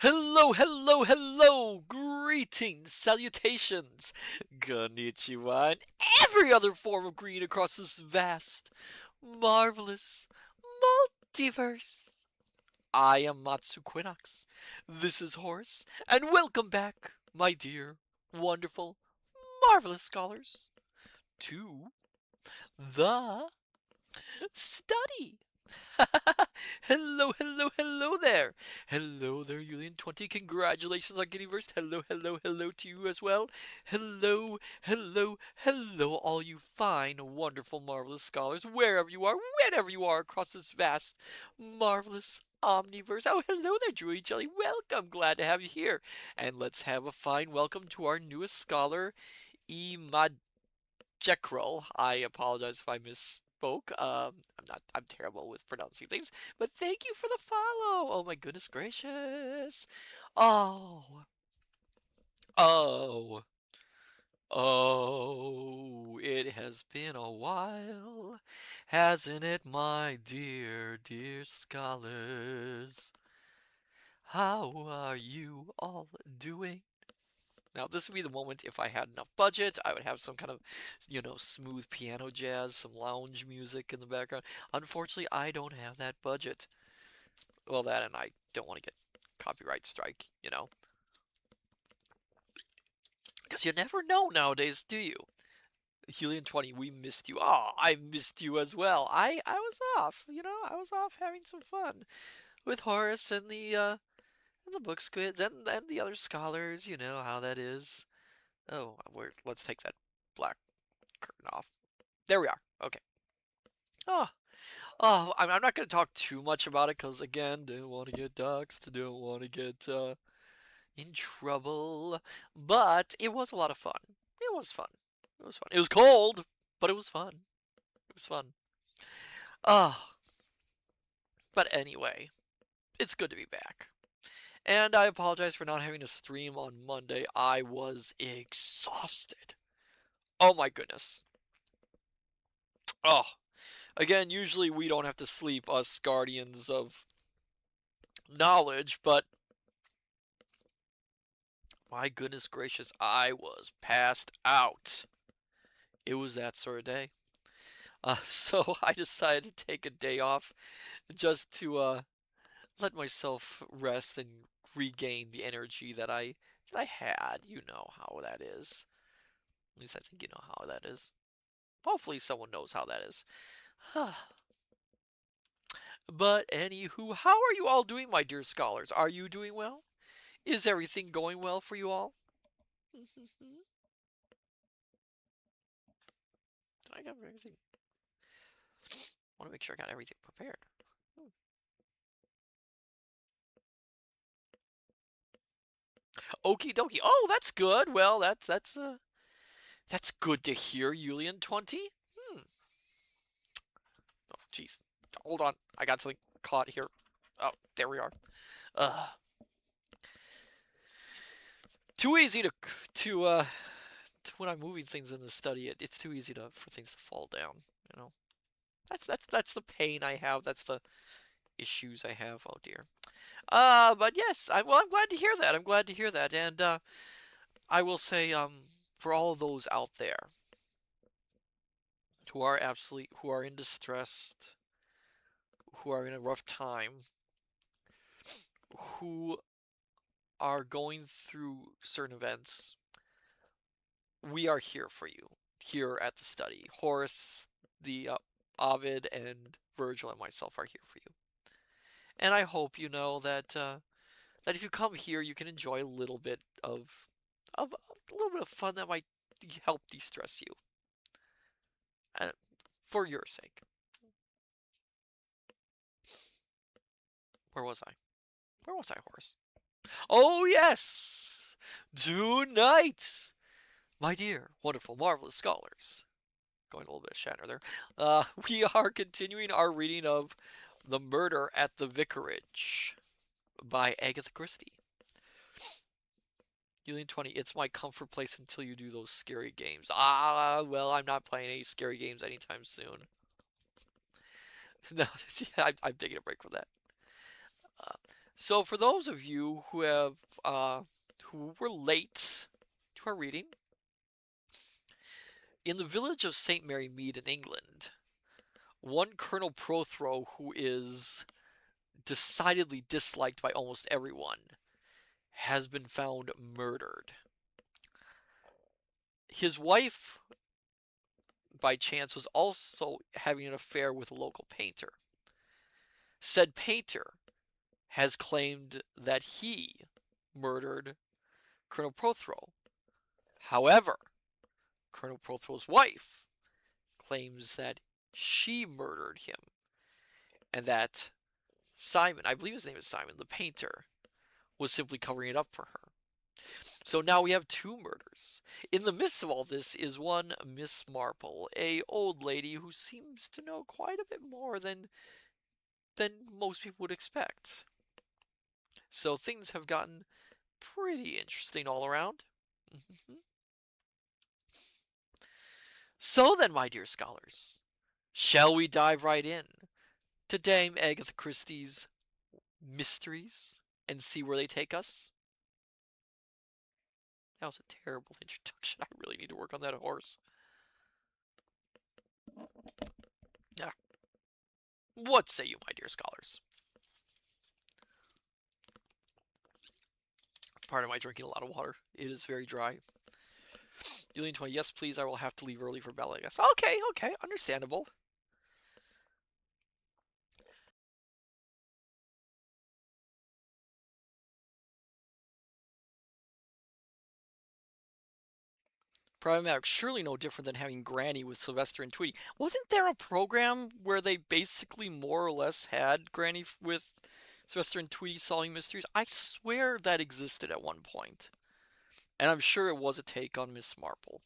Hello, hello, hello! Greetings, salutations, konnichiwa, and every other form of green across this vast, marvelous multiverse. I am Matsu Quinox. This is Horse, and welcome back, my dear, wonderful, marvelous scholars, to the study. Hello, hello, hello there. Hello there, Julian20. Congratulations on getting versed. Hello, hello, hello to you as well. Hello, hello, hello, all you fine, wonderful, marvelous scholars, wherever you are, whenever you are across this vast, marvelous omniverse. Oh, hello there, Druid Jelly. Welcome. Glad to have you here. And let's have a fine welcome to our newest scholar, Imad. Jekyll. I apologize if I misspoke. I'm terrible with pronouncing things, but thank you for the follow. Oh my goodness gracious. Oh, oh, oh, it has been a while, hasn't it, my dear, dear scholars? How are you all doing? Now, this would be the moment if I had enough budget. I would have some kind of, smooth piano jazz, some lounge music in the background. Unfortunately, I don't have that budget. Well, that and I don't want to get copyright strike. Because you never know nowadays, do you? Helium20, we missed you. Oh, I missed you as well. I was off. I was off having some fun with Horace and the book squids and the other scholars. You know how that is. Oh, let's take that black curtain off. There we are. Okay. Oh, I'm not going to talk too much about it because, again, don't want to get doxxed, don't want to get in trouble. But it was a lot of fun. It was fun. It was fun. It was cold, but it was fun. It was fun. Oh, but anyway, it's good to be back. And I apologize for not having a stream on Monday. I was exhausted. Oh my goodness. Oh, again, usually we don't have to sleep, us guardians of knowledge, but my goodness gracious, I was passed out. It was that sort of day. So I decided to take a day off just to let myself rest and regain the energy that I had. You know how that is. At least I think you know how that is. Hopefully someone knows how that is. But anywho, how are you all doing, my dear scholars? Are you doing well? Is everything going well for you all? Did I get everything? I want to make sure I got everything prepared. Okie dokie. Oh, that's good. Well, that's good to hear, Julian20. Hmm. Oh, jeez. Hold on. I got something caught here. Oh, there we are. Uh, too easy to when I'm moving things in the study. It's too easy for things to fall down. You know. That's the pain I have. That's the issues I have. Oh dear. But yes, I'm glad to hear that. I'm glad to hear that, and I will say, for all of those out there who are in distress, who are in a rough time, who are going through certain events, we are here for you here at the study. Horace, the Ovid, and Virgil and myself are here for you. And I hope you know that if you come here, you can enjoy of a little bit of fun that might help de-stress you, and for your sake. Where was I? Where was I, Horace? Oh yes, tonight, my dear, wonderful, marvelous scholars. Going a little bit of Shatner there. We are continuing our reading of The Murder at the Vicarage by Agatha Christie. Julian20, it's my comfort place until you do those scary games. Ah, well, I'm not playing any scary games anytime soon. No, I'm taking a break from that. Uh, So for those of you who were late to our reading, in the village of St Mary Meade in England, one Colonel Prothero, who is decidedly disliked by almost everyone, has been found murdered. His wife, by chance, was also having an affair with a local painter. Said painter has claimed that he murdered Colonel Prothero. However, Colonel Prothero's wife claims that she murdered him and that Simon, I believe his name is Simon, the painter, was simply covering it up for her. So now we have two murders. In the midst of all this is one Miss Marple, a old lady who seems to know quite a bit more than most people would expect. So things have gotten pretty interesting all around. So then, my dear scholars, shall we dive right in to Dame Agatha Christie's mysteries and see where they take us? That was a terrible introduction. I really need to work on that horse. Yeah. What say you, my dear scholars? Pardon my drinking a lot of water. It is very dry. Eileen 20, yes, please. I will have to leave early for ballet, I guess. Okay, understandable. Problematic. Surely no different than having Granny with Sylvester and Tweety. Wasn't there a program where they basically more or less had Granny with Sylvester and Tweety solving mysteries? I swear that existed at one point. And I'm sure it was a take on Miss Marple.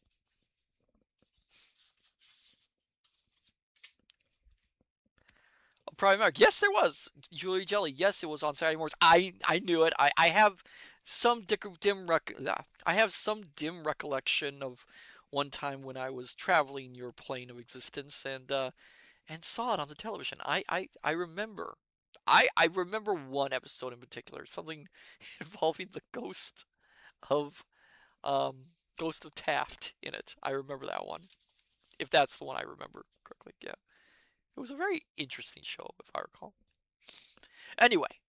Problematic. Yes, there was. Julie Jelly. Yes, it was on Saturday mornings. I knew it. I have some I have some dim recollection of one time when I was traveling your plane of existence and saw it on the television. I remember. I remember one episode in particular, something involving the of um ghost of Taft in it. I remember that one. If that's the one I remember correctly, yeah. It was a very interesting show, if I recall. Anyway,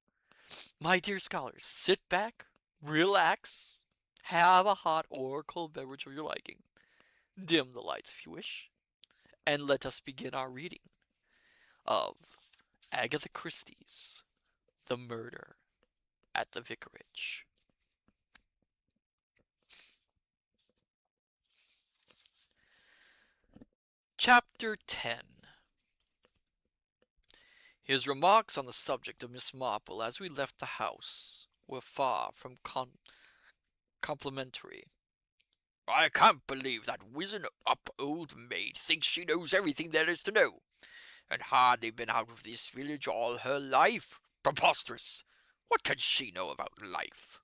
my dear scholars, sit back, relax, have a hot or cold beverage of your liking, dim the lights if you wish, and let us begin our reading of Agatha Christie's The Murder at the Vicarage. Chapter 10. His remarks on the subject of Miss Marple as we left the house were far from complimentary. "I can't believe that wizen up old maid thinks she knows everything there is to know, and hardly been out of this village all her life. Preposterous! What can she know about life?"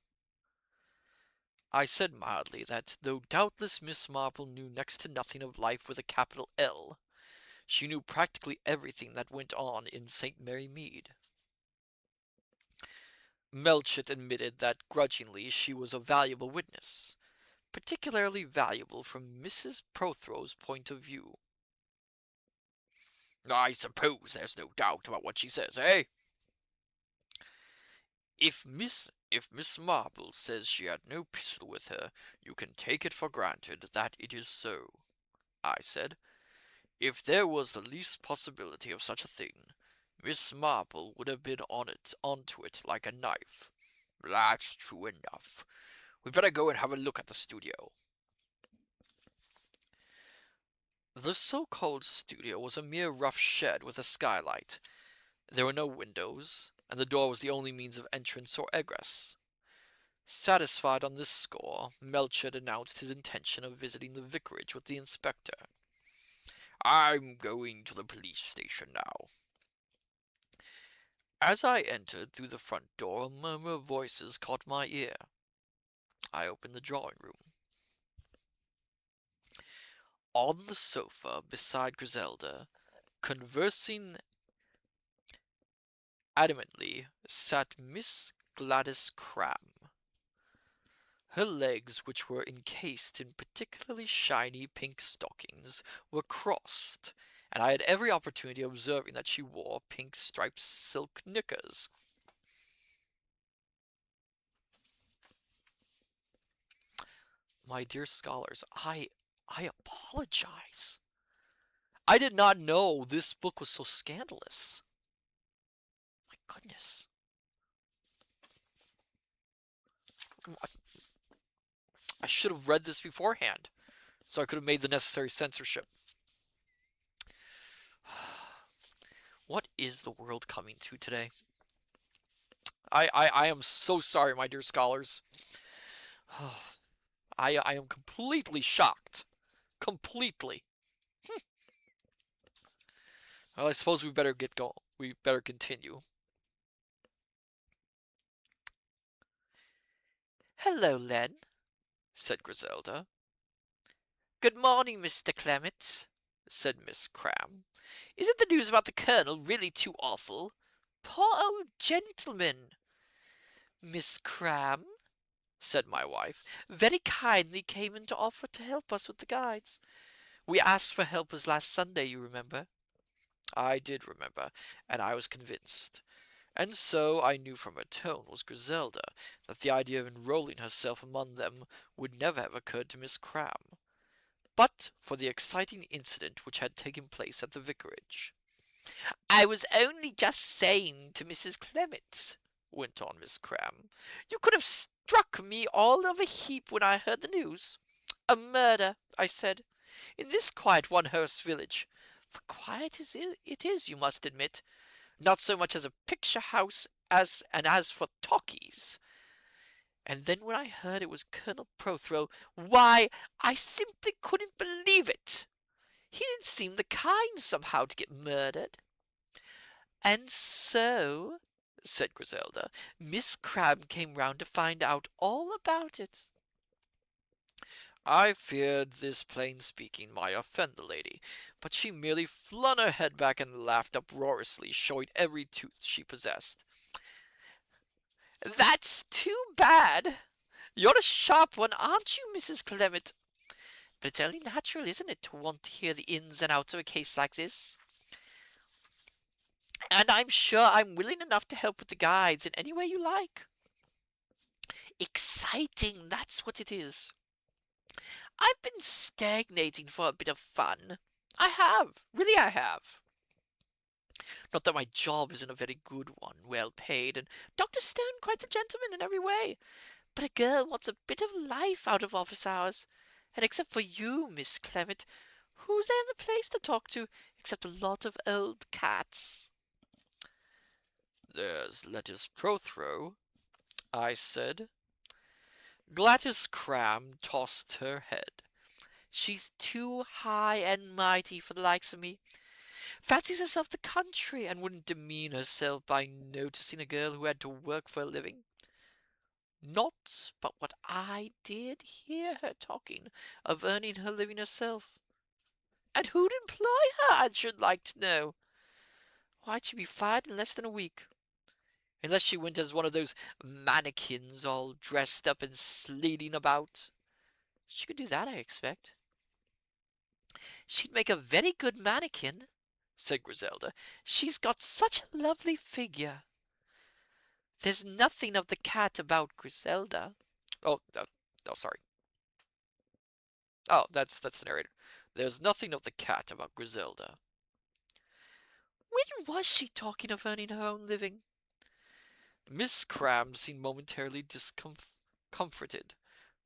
I said mildly that, though doubtless Miss Marple knew next to nothing of life with a capital L, she knew practically everything that went on in St. Mary Meade. Melchett admitted that grudgingly she was a valuable witness, particularly valuable from Mrs. Prothero's point of view. "I suppose there's no doubt about what she says, eh?" If Miss Marple says she had no pistol with her, you can take it for granted that it is so," I said. "If there was the least possibility of such a thing, Miss Marple would have been onto it like a knife." "That's true enough. We'd better go and have a look at the studio." The so-called studio was a mere rough shed with a skylight. There were no windows, and the door was the only means of entrance or egress. Satisfied on this score, Melchett announced his intention of visiting the vicarage with the inspector. "I'm going to the police station now." As I entered through the front door, a murmur of voices caught my ear. I opened the drawing room. On the sofa beside Griselda, conversing adamantly sat Miss Gladys Cram. Her legs, which were encased in particularly shiny pink stockings, were crossed, and I had every opportunity of observing that she wore pink striped silk knickers. My dear scholars, I apologize. I did not know this book was so scandalous. My goodness. I should have read this beforehand, so I could have made the necessary censorship. What is the world coming to today? I am so sorry, my dear scholars. I am completely shocked. Completely. Well, I suppose we better get going. We better continue. Hello, Len, said Griselda. Good morning, Mr. Clement, said Miss Cram. Isn't the news about the Colonel really too awful? Poor old gentleman. Miss Cram, said my wife, very kindly came in to offer to help us with the guides. We asked for helpers last Sunday, you remember. I did remember, and I was convinced. And so I knew from her tone was Griselda that the idea of enrolling herself among them would never have occurred to Miss Cram, but for the exciting incident which had taken place at the vicarage. I was only just saying to Mrs. Clement, went on Miss Cram, you could have struck me all of a heap when I heard the news. A murder, I said, in this quiet one-horse village. For quiet it is, you must admit. Not so much as a picture house as for talkies. And then when I heard it was Colonel Prothero, why, I simply couldn't believe it. He didn't seem the kind somehow to get murdered. And so, said Griselda, Miss Crabbe came round to find out all about it. I feared this plain speaking might offend the lady, but she merely flung her head back and laughed uproariously, showing every tooth she possessed. That's too bad. You're a sharp one, aren't you, Mrs. Clement? But it's only natural, isn't it, to want to hear the ins and outs of a case like this? And I'm sure I'm willing enough to help with the guides in any way you like. Exciting, that's what it is. I've been stagnating for a bit of fun. I have. Really, I have. Not that my job isn't a very good one, well paid, and Dr. Stone quite a gentleman in every way. But a girl wants a bit of life out of office hours. And except for you, Miss Clement, who's there in the place to talk to, except a lot of old cats? There's Lettice Prothero, I said. Gladys Cram tossed her head. She's too high and mighty for the likes of me. Fancies herself the country, and wouldn't demean herself by noticing a girl who had to work for a living. Not but what I did hear her talking of earning her living herself. And who'd employ her, I should like to know? Why'd she be fired in less than a week? Unless she went as one of those mannequins all dressed up and sleating about. She could do that, I expect. She'd make a very good mannequin, said Griselda. She's got such a lovely figure. There's nothing of the cat about Griselda. Oh, sorry. Oh, that's the narrator. There's nothing of the cat about Griselda. When was she talking of earning her own living? Miss Cram seemed momentarily discomforted,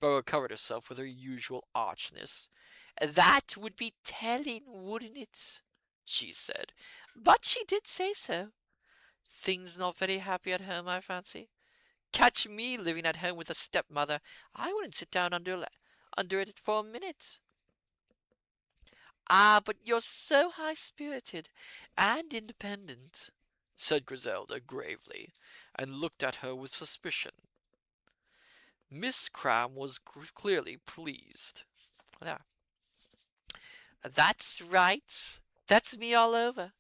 but recovered herself with her usual archness. That would be telling, wouldn't it? She said. But she did say so. Things not very happy at home, I fancy. Catch me living at home with a stepmother. I wouldn't sit down under it for a minute. Ah, but you're so high-spirited and independent, said Griselda gravely, and looked at her with suspicion. Miss Cram was clearly pleased. Yeah. That's right. That's me all over.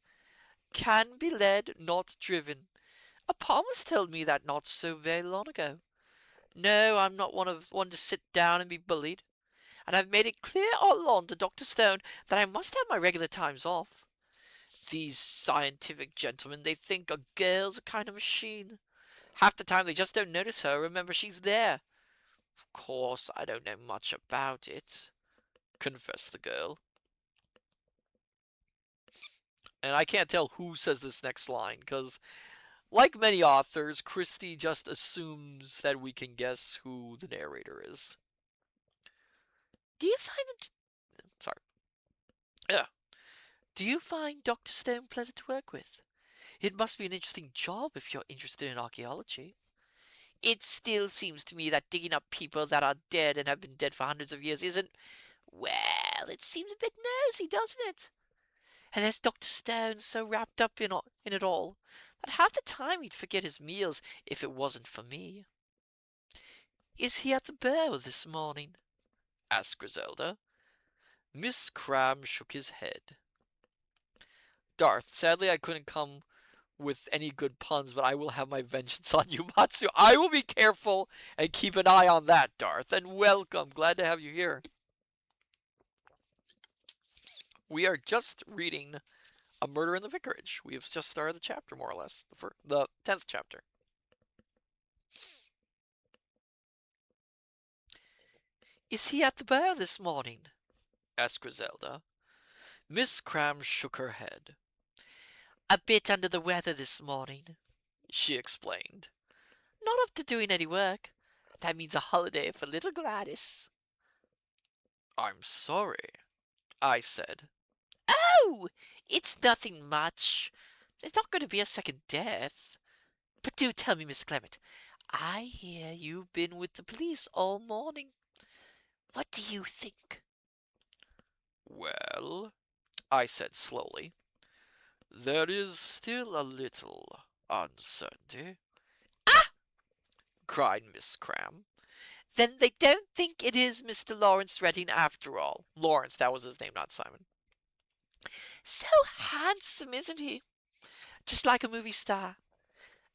Can be led, not driven. A palmist told me that not so very long ago. No, I'm not one to sit down and be bullied, and I've made it clear all along to Dr. Stone that I must have my regular times off. These scientific gentlemen, they think a girl's a kind of machine. Half the time they just don't notice her or remember she's there. Of course, I don't know much about it, confessed the girl. And I can't tell who says this next line, because, like many authors, Christie just assumes that we can guess who the narrator is. Do you find Sorry. Yeah. Do you find Dr. Stone pleasant to work with? It must be an interesting job if you're interested in archaeology. It still seems to me that digging up people that are dead and have been dead for hundreds of years isn't, well, it seems a bit nosy, doesn't it? And there's Dr. Stone so wrapped up in it all that half the time he'd forget his meals if it wasn't for me. Is he at the Bow this morning? Asked Griselda. Miss Cram shook his head. Darth, sadly I couldn't come with any good puns, but I will have my vengeance on you, Matsu. I will be careful and keep an eye on that, Darth. And welcome. Glad to have you here. We are just reading A Murder in the Vicarage. We have just started the chapter, more or less. The 10th chapter. Is he at the Bow this morning? Asked Griselda. Miss Cram shook her head. A bit under the weather this morning, she explained. Not up to doing any work. That means a holiday for little Gladys. I'm sorry, I said. Oh, it's nothing much. There's not going to be a second death. But do tell me, Mr. Clement, I hear you've been with the police all morning. What do you think? Well, I said slowly, there is still a little uncertainty. Ah! Cried Miss Cram. Then they don't think it is Mr. Lawrence Redding after all. Lawrence, that was his name, not Simon. So handsome, isn't he? Just like a movie star.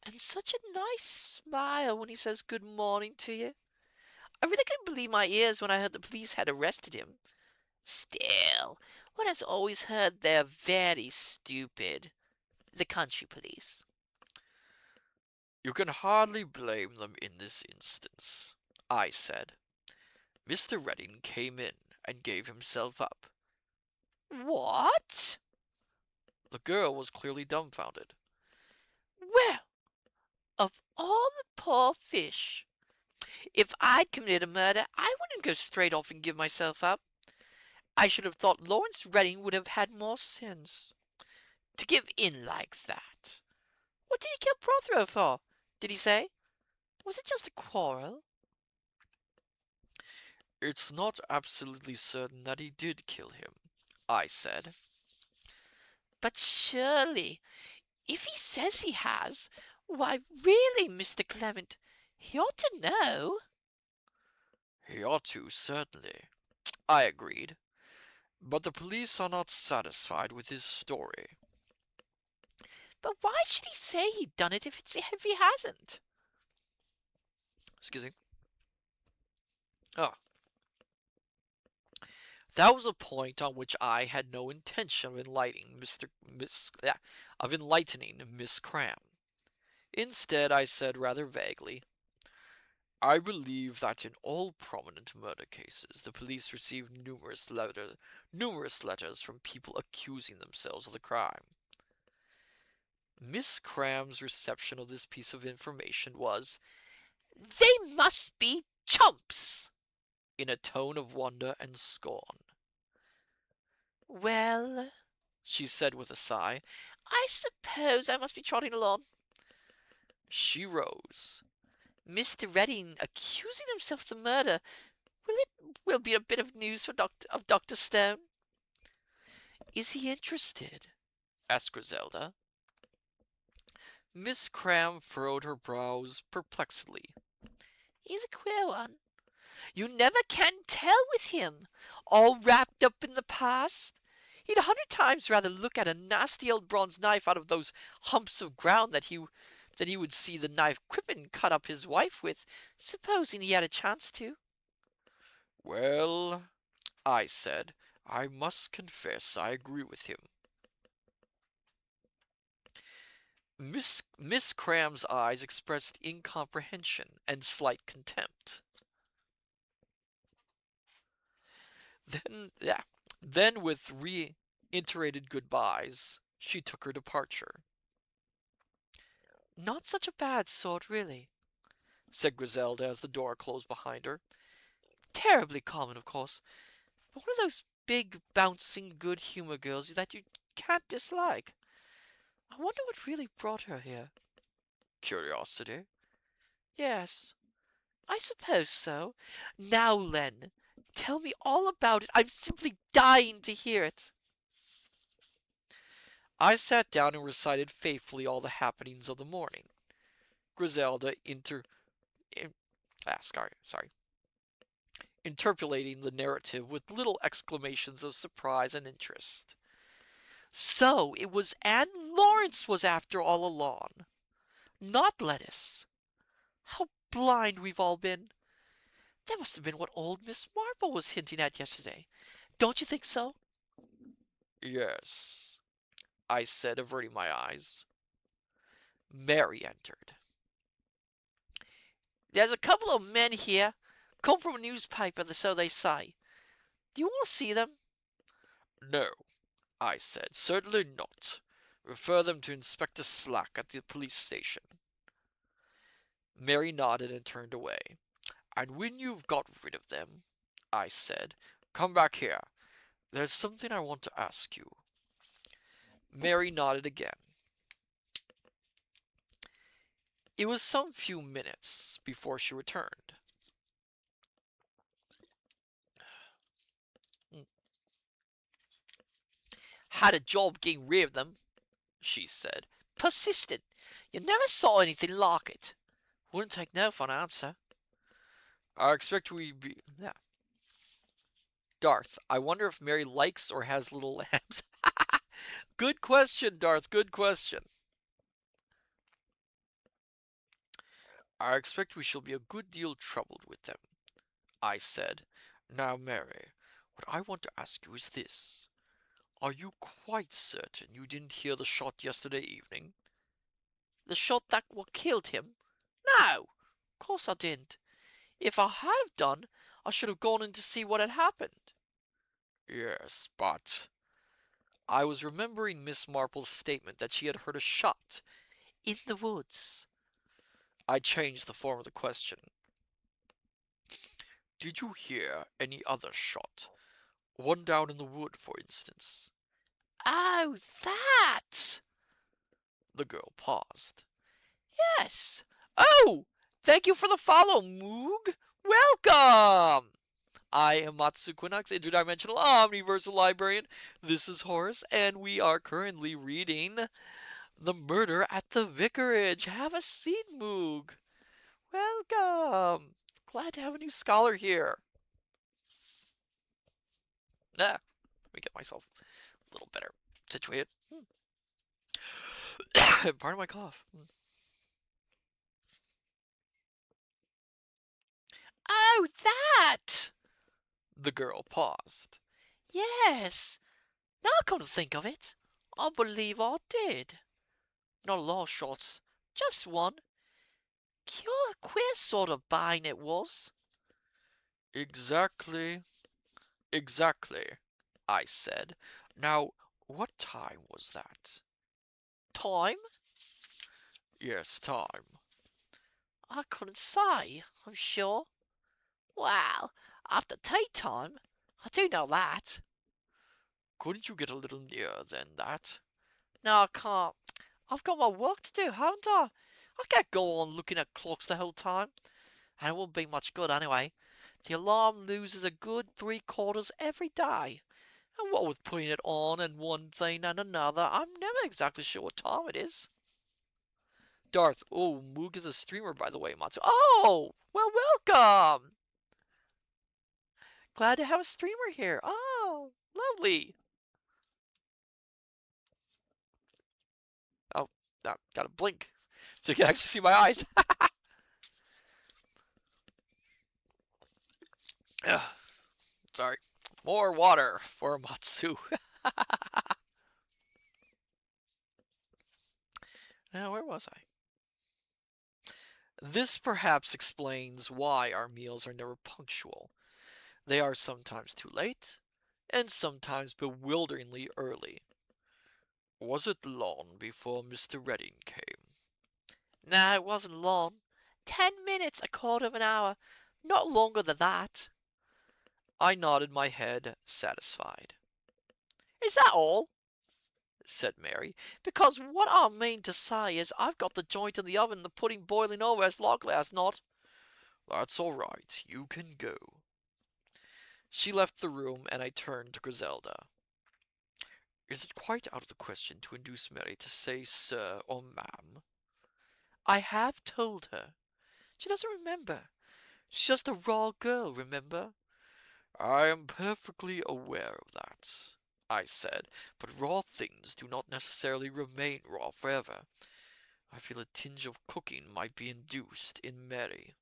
And such a nice smile when he says good morning to you. I really couldn't believe my ears when I heard the police had arrested him. Still, one has always heard they're very stupid. The country police. You can hardly blame them in this instance, I said. Mr. Redding came in and gave himself up. What? The girl was clearly dumbfounded. Well, of all the poor fish, if I'd committed a murder, I wouldn't go straight off and give myself up. I should have thought Lawrence Redding would have had more sense. To give in like that. What did he kill Prothero for? Did he say? Was it just a quarrel? It's not absolutely certain that he did kill him, I said. But surely, if he says he has, why really, Mr. Clement, he ought to know. He ought to, certainly, I agreed. But the police are not satisfied with his story. But why should he say he'd done it if he hasn't? Excuse me. Oh. That was a point on which I had no intention of enlightening Miss Cram. Instead, I said rather vaguely, I believe that in all prominent murder cases, the police receive numerous letters from people accusing themselves of the crime. Miss Cram's reception of this piece of information was, "They must be chumps!" in a tone of wonder and scorn. Well, she said with a sigh, I suppose I must be trotting along. She rose. Mr. Redding accusing himself of the murder. Will be a bit of news for Dr. Stone. Is he interested? Asked Griselda. Miss Cram furrowed her brows perplexedly. He's a queer one. You never can tell with him, all wrapped up in the past. He'd 100 times rather look at a nasty old bronze knife out of those humps of ground that Then he would see the knife Crippen cut up his wife with, supposing he had a chance to. Well, I said, I must confess I agree with him. Miss Cram's eyes expressed incomprehension and slight contempt. Then, yeah, then with reiterated goodbyes, she took her departure. Not such a bad sort, really, said Griselda as the door closed behind her. Terribly common, of course, but one of those big, bouncing, good-humor girls that you can't dislike. I wonder what really brought her here. Curiosity? Yes, I suppose so. Now, Len, tell me all about it. I'm simply dying to hear it. I sat down and recited faithfully all the happenings of the morning. Griselda interpolating the narrative with little exclamations of surprise and interest. So it was Anne Lawrence was after all along, not Lettuce. How blind we've all been. That must have been what old Miss Marple was hinting at yesterday. Don't you think so? Yes, I said, averting my eyes. Mary entered. There's a couple of men here. Come from a newspaper, so they say. Do you want to see them? No, I said. Certainly not. Refer them to Inspector Slack at the police station. Mary nodded and turned away. And when you've got rid of them, I said, come back here. There's something I want to ask you. Mary nodded again. It was some few minutes before she returned. Had a job getting rid of them, she said. Persistent. You never saw anything like it. Wouldn't take no for an answer. I expect we be... Yeah. Darth, I wonder if Mary likes or has little lambs. Good question, Darth. Good question. I expect we shall be a good deal troubled with them, I said. Now, Mary, what I want to ask you is this. Are you quite certain you didn't hear the shot yesterday evening? The shot that what killed him? No, of course I didn't. If I had have done, I should have gone in to see what had happened. Yes, but... I was remembering Miss Marple's statement that she had heard a shot in the woods. I changed the form of the question. Did you hear any other shot? One down in the wood, for instance. Oh, that! The girl paused. Yes. Oh, thank you for the follow, Moog. Welcome! I am Matsu, Quinox, interdimensional omniversal librarian. This is Horace, and we are currently reading The Murder at the Vicarage. Have a seat, Moog. Welcome. Glad to have a new scholar here. Let me get myself a little better situated. Pardon my cough. Oh, that! The girl paused. Yes. Now I come to think of it, I believe I did. Not a lot of shots, just one. Queer sort of buying it was. Exactly, I said. Now, what time was that? Time? Yes, time. I couldn't say, I'm sure. Well, after tea time, I do know that. Couldn't you get a little nearer than that? No, I can't. I've got my work to do, haven't I? I can't go on looking at clocks the whole time. And it won't be much good anyway. The alarm loses a good 3/4 every day. And what with putting it on and one thing and another, I'm never exactly sure what time it is. Darth, oh, Moog is a streamer, by the way, Matsu. Oh, well, welcome. Glad to have a streamer here. Oh, lovely. Oh, Now, gotta blink so you can actually see my eyes. Sorry. More water for Matsu. Now, where was I? This perhaps explains why our meals are never punctual. They are sometimes too late, and sometimes bewilderingly early. Was it long before Mr. Redding came? Nah, it wasn't long. 10 minutes, a quarter of an hour. Not longer than that. I nodded my head, satisfied. Is that all? Said Mary. Because what I mean to say is I've got the joint in the oven and the pudding boiling over as likely as not. That's all right. You can go. She left the room, and I turned to Griselda. Is it quite out of the question to induce Mary to say sir or ma'am? I have told her. She doesn't remember. She's just a raw girl, remember? I am perfectly aware of that, I said, but raw things do not necessarily remain raw forever. I feel a tinge of cooking might be induced in Mary.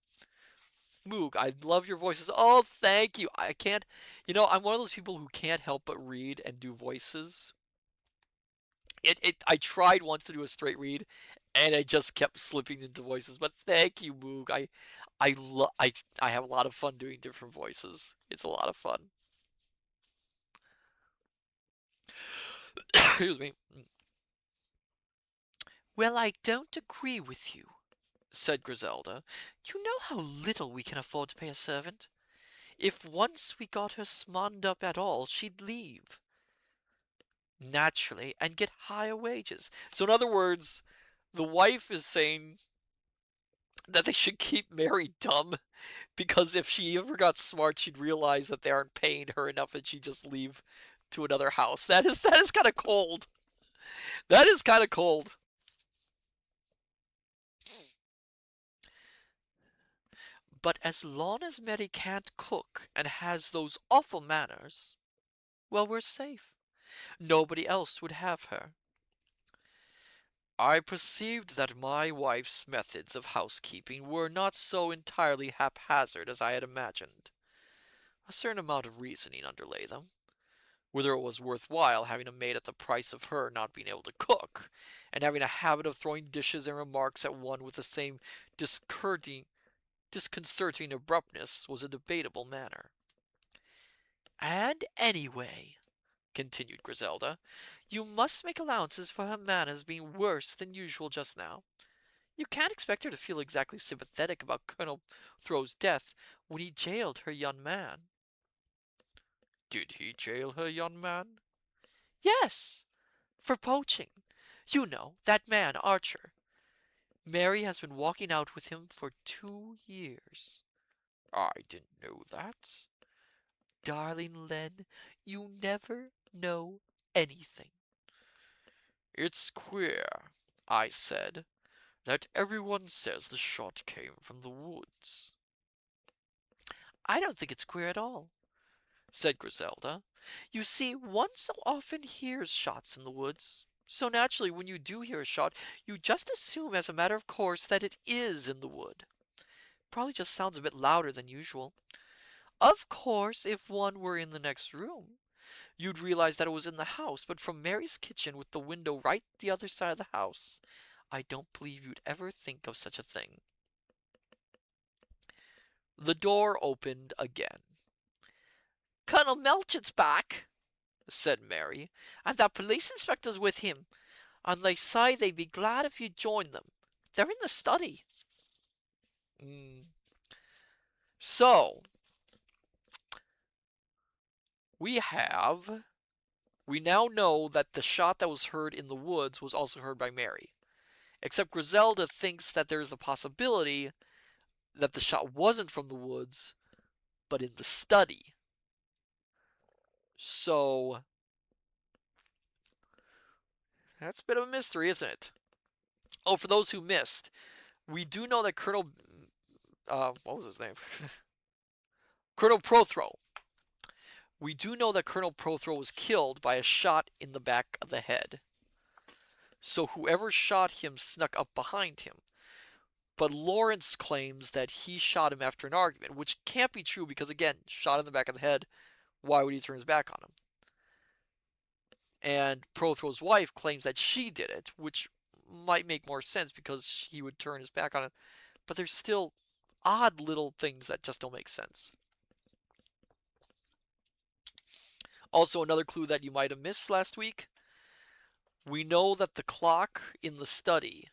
Moog, I love your voices. Oh, thank you. I can't, I'm one of those people who can't help but read and do voices. I tried once to do a straight read, and I just kept slipping into voices. But thank you, Moog. I have a lot of fun doing different voices. It's a lot of fun. Excuse me. Well, I don't agree with you, said Griselda. You know how little we can afford to pay a servant. If once we got her smartened up at all, she'd leave. Naturally, and get higher wages. So in other words, the wife is saying that they should keep Mary dumb because if she ever got smart, she'd realize that they aren't paying her enough and she'd just leave to another house. That is kind of cold. That is kind of cold. But as long as Mary can't cook and has those awful manners, well, we're safe. Nobody else would have her. I perceived that my wife's methods of housekeeping were not so entirely haphazard as I had imagined. A certain amount of reasoning underlay them. Whether it was worthwhile having a maid at the price of her not being able to cook, and having a habit of throwing dishes and remarks at one with the same disconcerting abruptness was a debatable matter. And anyway, continued Griselda, you must make allowances for her manners being worse than usual just now. You can't expect her to feel exactly sympathetic about Colonel Throw's death when he jailed her young man. Did he jail her young man? Yes, for poaching. You know, that man, Archer. Mary has been walking out with him for 2 years. I didn't know that. Darling Len, you never know anything. It's queer, I said, that everyone says the shot came from the woods. I don't think it's queer at all, said Griselda. You see, one so often hears shots in the woods. So naturally, when you do hear a shot, you just assume as a matter of course that it is in the wood. Probably just sounds a bit louder than usual. Of course, if one were in the next room, you'd realize that it was in the house, but from Mary's kitchen with the window right the other side of the house, I don't believe you'd ever think of such a thing. The door opened again. Colonel Melchant's back, said Mary, and the police inspector's with him, and they say they'd be glad if you'd join them. They're in the study. So, we now know that the shot that was heard in the woods was also heard by Mary. Except Griselda thinks that there's a possibility that the shot wasn't from the woods, but in the study. So, that's a bit of a mystery, isn't it? Oh, for those who missed, we do know that Colonel, what was his name? Colonel Prothero. We do know that Colonel Prothero was killed by a shot in the back of the head. So whoever shot him snuck up behind him. But Lawrence claims that he shot him after an argument, which can't be true because, again, shot in the back of the head. Why would he turn his back on him? And Prothrow's wife claims that she did it, which might make more sense because he would turn his back on it. But there's still odd little things that just don't make sense. Also, another clue that you might have missed last week. We know that the clock in the study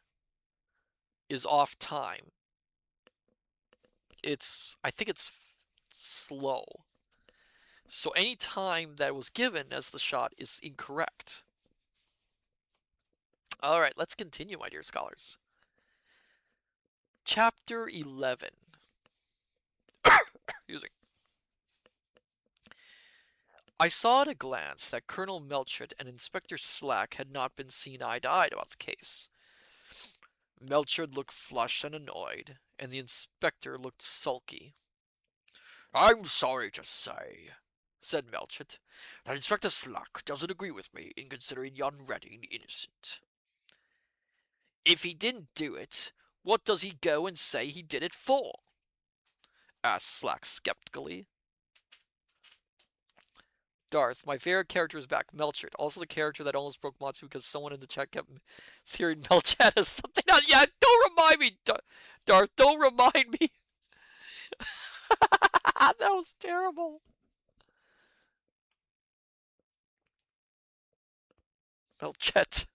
is off time. I think it's slow. So any time that was given as the shot is incorrect. All right, let's continue, my dear scholars. Chapter 11. Excuse me. I saw at a glance that Colonel Melchett and Inspector Slack had not been seen eye to eye about the case. Melchett looked flushed and annoyed, and the inspector looked sulky. "I'm sorry to say," said Melchett, "that Inspector Slack doesn't agree with me in considering young Redding innocent." "If he didn't do it, what does he go and say he did it for?" asked Slack skeptically. Darth, my favorite character is back, Melchett. Also the character that almost broke Matsu because someone in the chat kept hearing Melchett as something else. Yeah, don't remind me, Darth. Don't remind me. That was terrible. Melchett.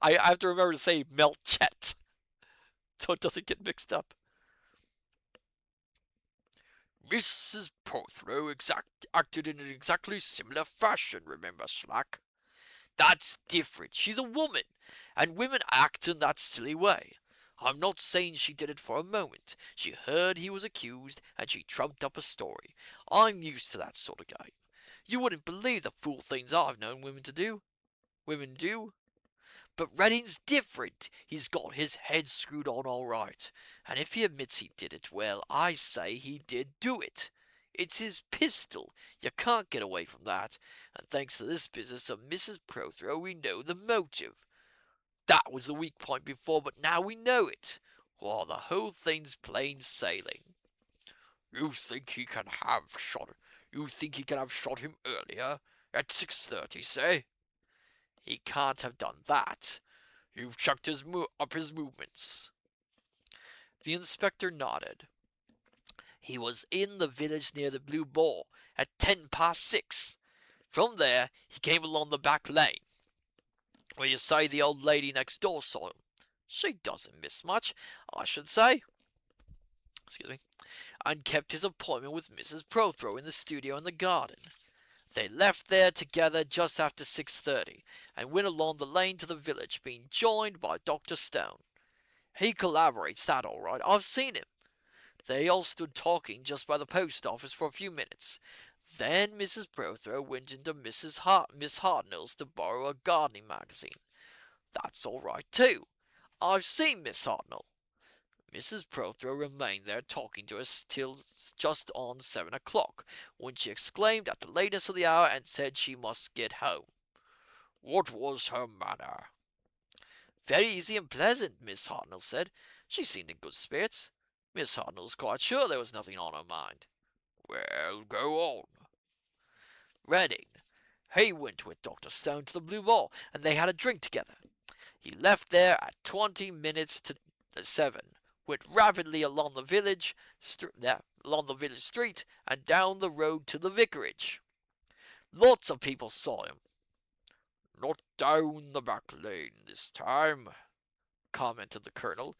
I have to remember to say Melchett so it doesn't get mixed up. "Mrs. Prothero acted in an exactly similar fashion, remember, Slack?" "That's different. She's a woman, and women act in that silly way. I'm not saying she did it for a moment. She heard he was accused, and she trumped up a story. I'm used to that sort of game. You wouldn't believe the fool things I've known women do. But Redding's different. He's got his head screwed on all right. And if he admits he did it, well, I say he did do it. It's his pistol. You can't get away from that. And thanks to this business of Mrs. Prothero, we know the motive. That was the weak point before, but now we know it. Well, the whole thing's plain sailing." You think he can have shot him earlier? At 6:30, say?" "He can't have done that. You've checked his movements." The inspector nodded. "He was in the village near the Blue Ball at 6:10. From there, he came along the back lane, where you say the old lady next door saw him. She doesn't miss much, I should say. Excuse me. And kept his appointment with Mrs. Prothero in the studio in the garden. They left there together just after 6:30 and went along the lane to the village, being joined by Dr. Stone. He corroborates that all right. I've seen him. They all stood talking just by the post office for a few minutes. Then Mrs. Prothero went into Miss Hartnell's to borrow a gardening magazine. That's all right too. I've seen Miss Hartnell. Mrs. Prothero remained there talking to us till just on 7 o'clock, when she exclaimed at the lateness of the hour and said she must get home." "What was her manner?" "Very easy and pleasant," Miss Hartnell said. "She seemed in good spirits. Miss Hartnell was quite sure there was nothing on her mind." "Well, go on." "Redding. He went with Dr. Stone to the Blue Ball, and they had a drink together. He left there at 20 minutes to 7. Went rapidly along the village street and down the road to the vicarage. Lots of people saw him." "Not down the back lane this time," commented the colonel.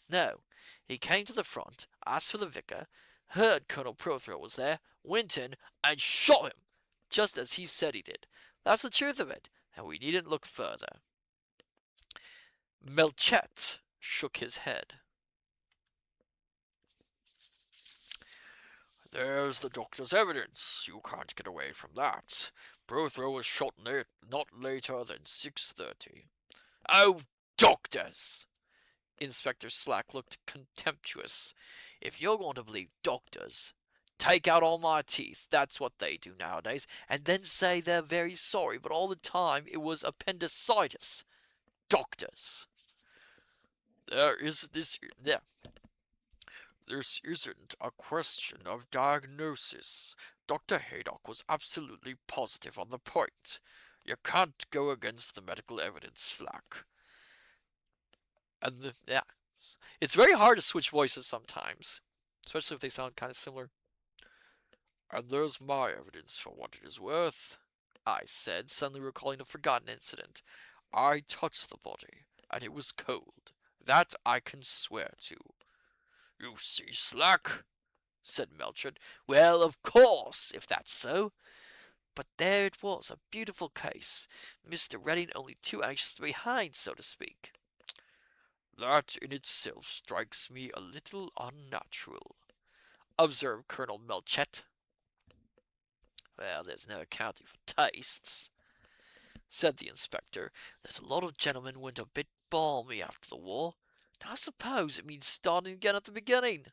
"No, he came to the front, asked for the vicar, heard Colonel Prothero was there, went in, and shot him, just as he said he did. That's the truth of it, and we needn't look further." Melchett shook his head. "There's the doctor's evidence. You can't get away from that. Prothero was shot not later than 6:30. "Oh, doctors!" Inspector Slack looked contemptuous. "If you're going to believe doctors, take out all my teeth. That's what they do nowadays. And then say they're very sorry, but all the time it was appendicitis. Doctors. There is this. Yeah. This isn't a question of diagnosis. Dr. Haydock was absolutely positive on the point. You can't go against the medical evidence, Slack. Yeah. It's very hard to switch voices sometimes, especially if they sound kind of similar. And there's my evidence for what it is worth, I said, suddenly recalling a forgotten incident. I touched the body, and it was cold. That I can swear to. You see, Slack, said Melchett. Well, of course, if that's so. But there it was, a beautiful case. Mr. Redding only too anxious behind, so to speak. That in itself strikes me a little unnatural, observed Colonel Melchett. Well, there's no accounting for tastes, said the inspector. There's a lot of gentlemen went a bit balmy after the war. Now I suppose it means starting again at the beginning.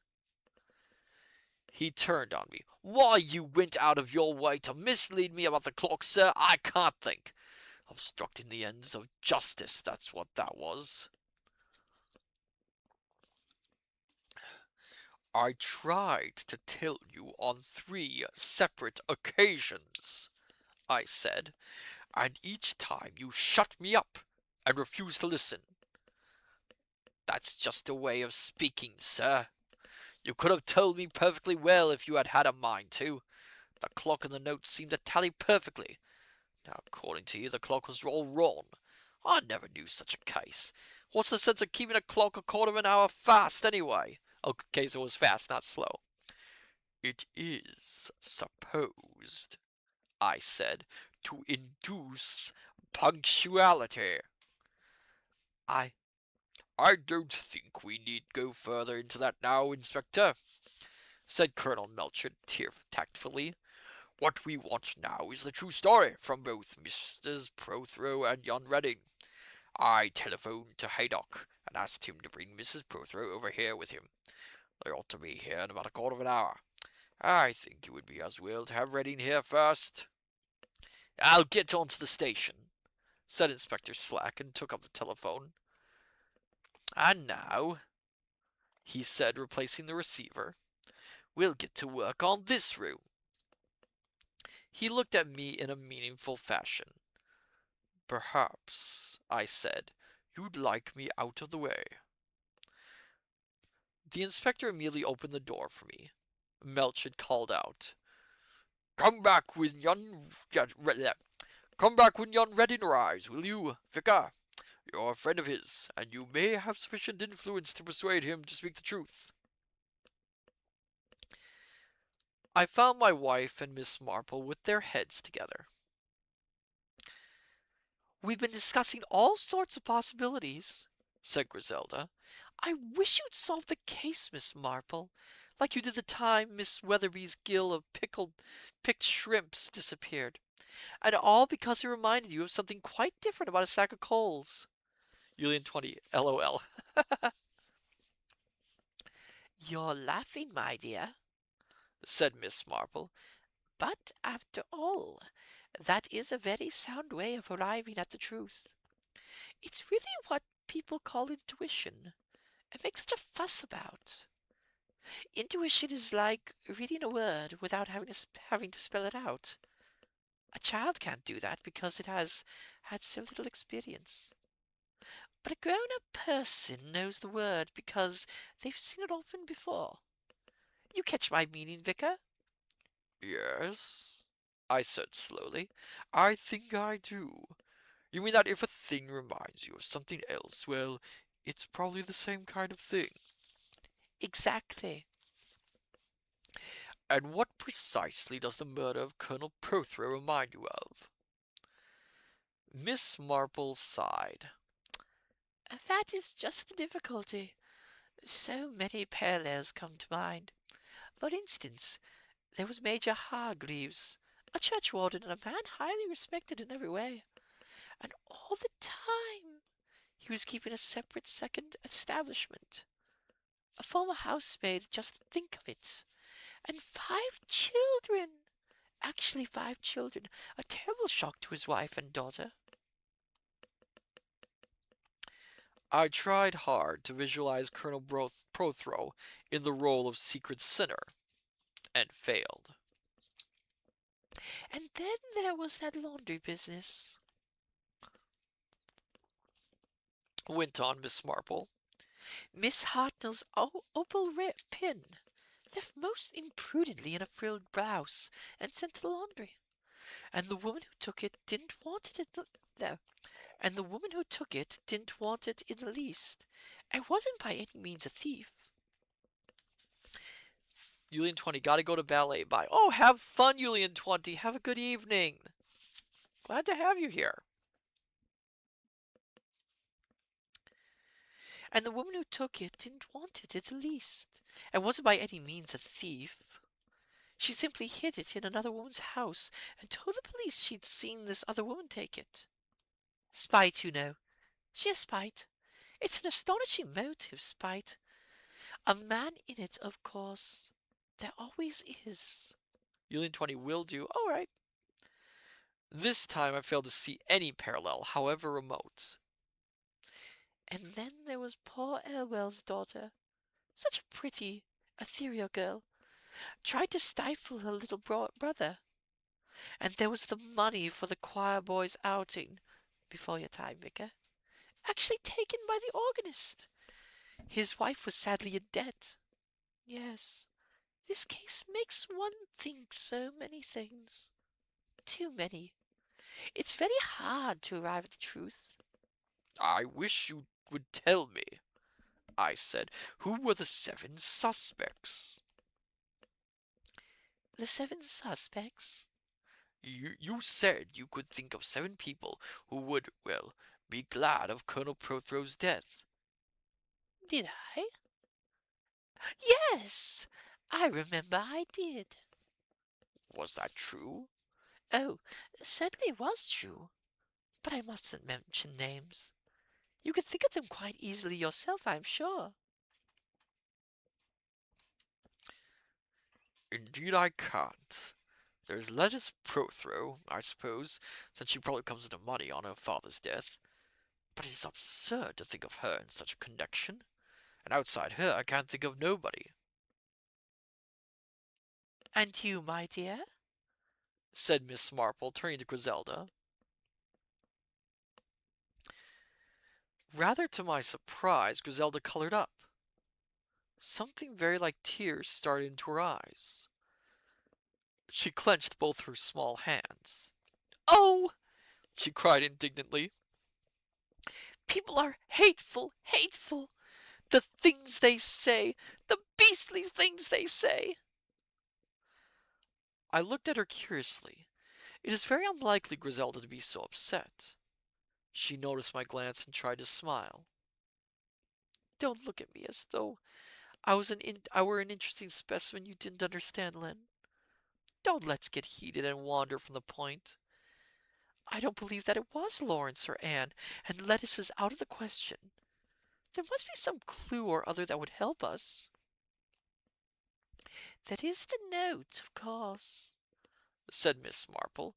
He turned on me. Why you went out of your way to mislead me about the clock, sir, I can't think. Obstructing the ends of justice, that's what that was. I tried to tell you on 3 separate occasions, I said, and each time you shut me up and refused to listen. That's just a way of speaking, sir. You could have told me perfectly well if you had had a mind to. The clock and the note seemed to tally perfectly. Now, according to you, the clock was all wrong. I never knew such a case. What's the sense of keeping a clock a quarter of an hour fast, anyway? Okay, so it was fast, not slow. It is supposed, I said, to induce punctuality. I don't think we need go further into that now, Inspector, said Colonel Melchett tactfully. What we want now is the true story from both Mrs. Prothero and young Redding. I telephoned to Haydock and asked him to bring Mrs. Prothero over here with him. They ought to be here in about a quarter of an hour. I think it would be as well to have Redding here first. I'll get on to the station, said Inspector Slack, and took up the telephone. And now, he said, replacing the receiver, we'll get to work on this room. He looked at me in a meaningful fashion. Perhaps, I said, you'd like me out of the way. The inspector immediately opened the door for me. Melchett called out, Come back when yon Redding arrives, will you, Vicar? You're a friend of his, and you may have sufficient influence to persuade him to speak the truth. I found my wife and Miss Marple with their heads together. We've been discussing all sorts of possibilities, said Griselda. I wish you'd solve the case, Miss Marple, like you did the time Miss Weatherby's gill of picked shrimps disappeared. And all because it reminded you of something quite different about a sack of coals. Julian 20, LOL. You're laughing, my dear, said Miss Marple. But after all, that is a very sound way of arriving at the truth. It's really what people call intuition, and make such a fuss about. Intuition is like reading a word without having to spell it out. A child can't do that because it has had so little experience. But a grown-up person knows the word because they've seen it often before. You catch my meaning, Vicar? Yes, I said slowly. I think I do. You mean that if a thing reminds you of something else, well, it's probably the same kind of thing. Exactly. And what precisely does the murder of Colonel Prothero remind you of? Miss Marple sighed. That is just the difficulty. So many parallels come to mind. For instance, there was Major Hargreaves, a churchwarden and a man highly respected in every way. And all the time he was keeping a separate second establishment. A former housemaid, just think of it. And 5 children! Actually, 5 children. A terrible shock to his wife and daughter. I tried hard to visualize Colonel Prothero in the role of secret sinner, and failed. And then there was that laundry business, went on Miss Marple. Miss Hartnell's opal pin, left most imprudently in a frilled blouse, and sent to the laundry. And the woman who took it didn't want it and the woman who took it didn't want it in the least, and wasn't by any means a thief. Julian 20, gotta go to ballet. Bye. Oh, have fun, Julian 20. Have a good evening. Glad to have you here. And the woman who took it didn't want it in the least, and wasn't by any means a thief. She simply hid it in another woman's house and told the police she'd seen this other woman take it. Spite, you know. Sheer spite. It's an astonishing motive, spite. A man in it, of course. There always is. Julian 20 will do. All right. This time I failed to see any parallel, however remote. And then there was poor Elwell's daughter. Such a pretty, ethereal girl. Tried to stifle her little brother. And there was the money for the choir boys' outing. Before your time, Vicar. Actually taken by the organist. His wife was sadly in debt. Yes, this case makes one think so many things. Too many. It's very hard to arrive at the truth. I wish you would tell me, I said. Who were the 7 suspects? The 7 suspects? You said you could think of 7 people who would, well, be glad of Colonel Prothero's death. Did I? Yes, I remember I did. Was that true? Oh, certainly it was true. But I mustn't mention names. You could think of them quite easily yourself, I'm sure. Indeed I can't. There's Lettice Prothero, I suppose, since she probably comes into money on her father's death. But it's absurd to think of her in such a connection. And outside her, I can't think of nobody. And you, my dear? Said Miss Marple, turning to Griselda. Rather to my surprise, Griselda colored up. Something very like tears started into her eyes. She clenched both her small hands. Oh! She cried indignantly. People are hateful, hateful! The things they say! The beastly things they say! I looked at her curiously. It is very unlikely Griselda to be so upset. She noticed my glance and tried to smile. Don't look at me as though I were an interesting specimen you didn't understand, Len. Don't let's get heated and wander from the point. I don't believe that it was Lawrence or Anne, and Lettuce is out of the question. There must be some clue or other that would help us. That is the note, of course, said Miss Marple.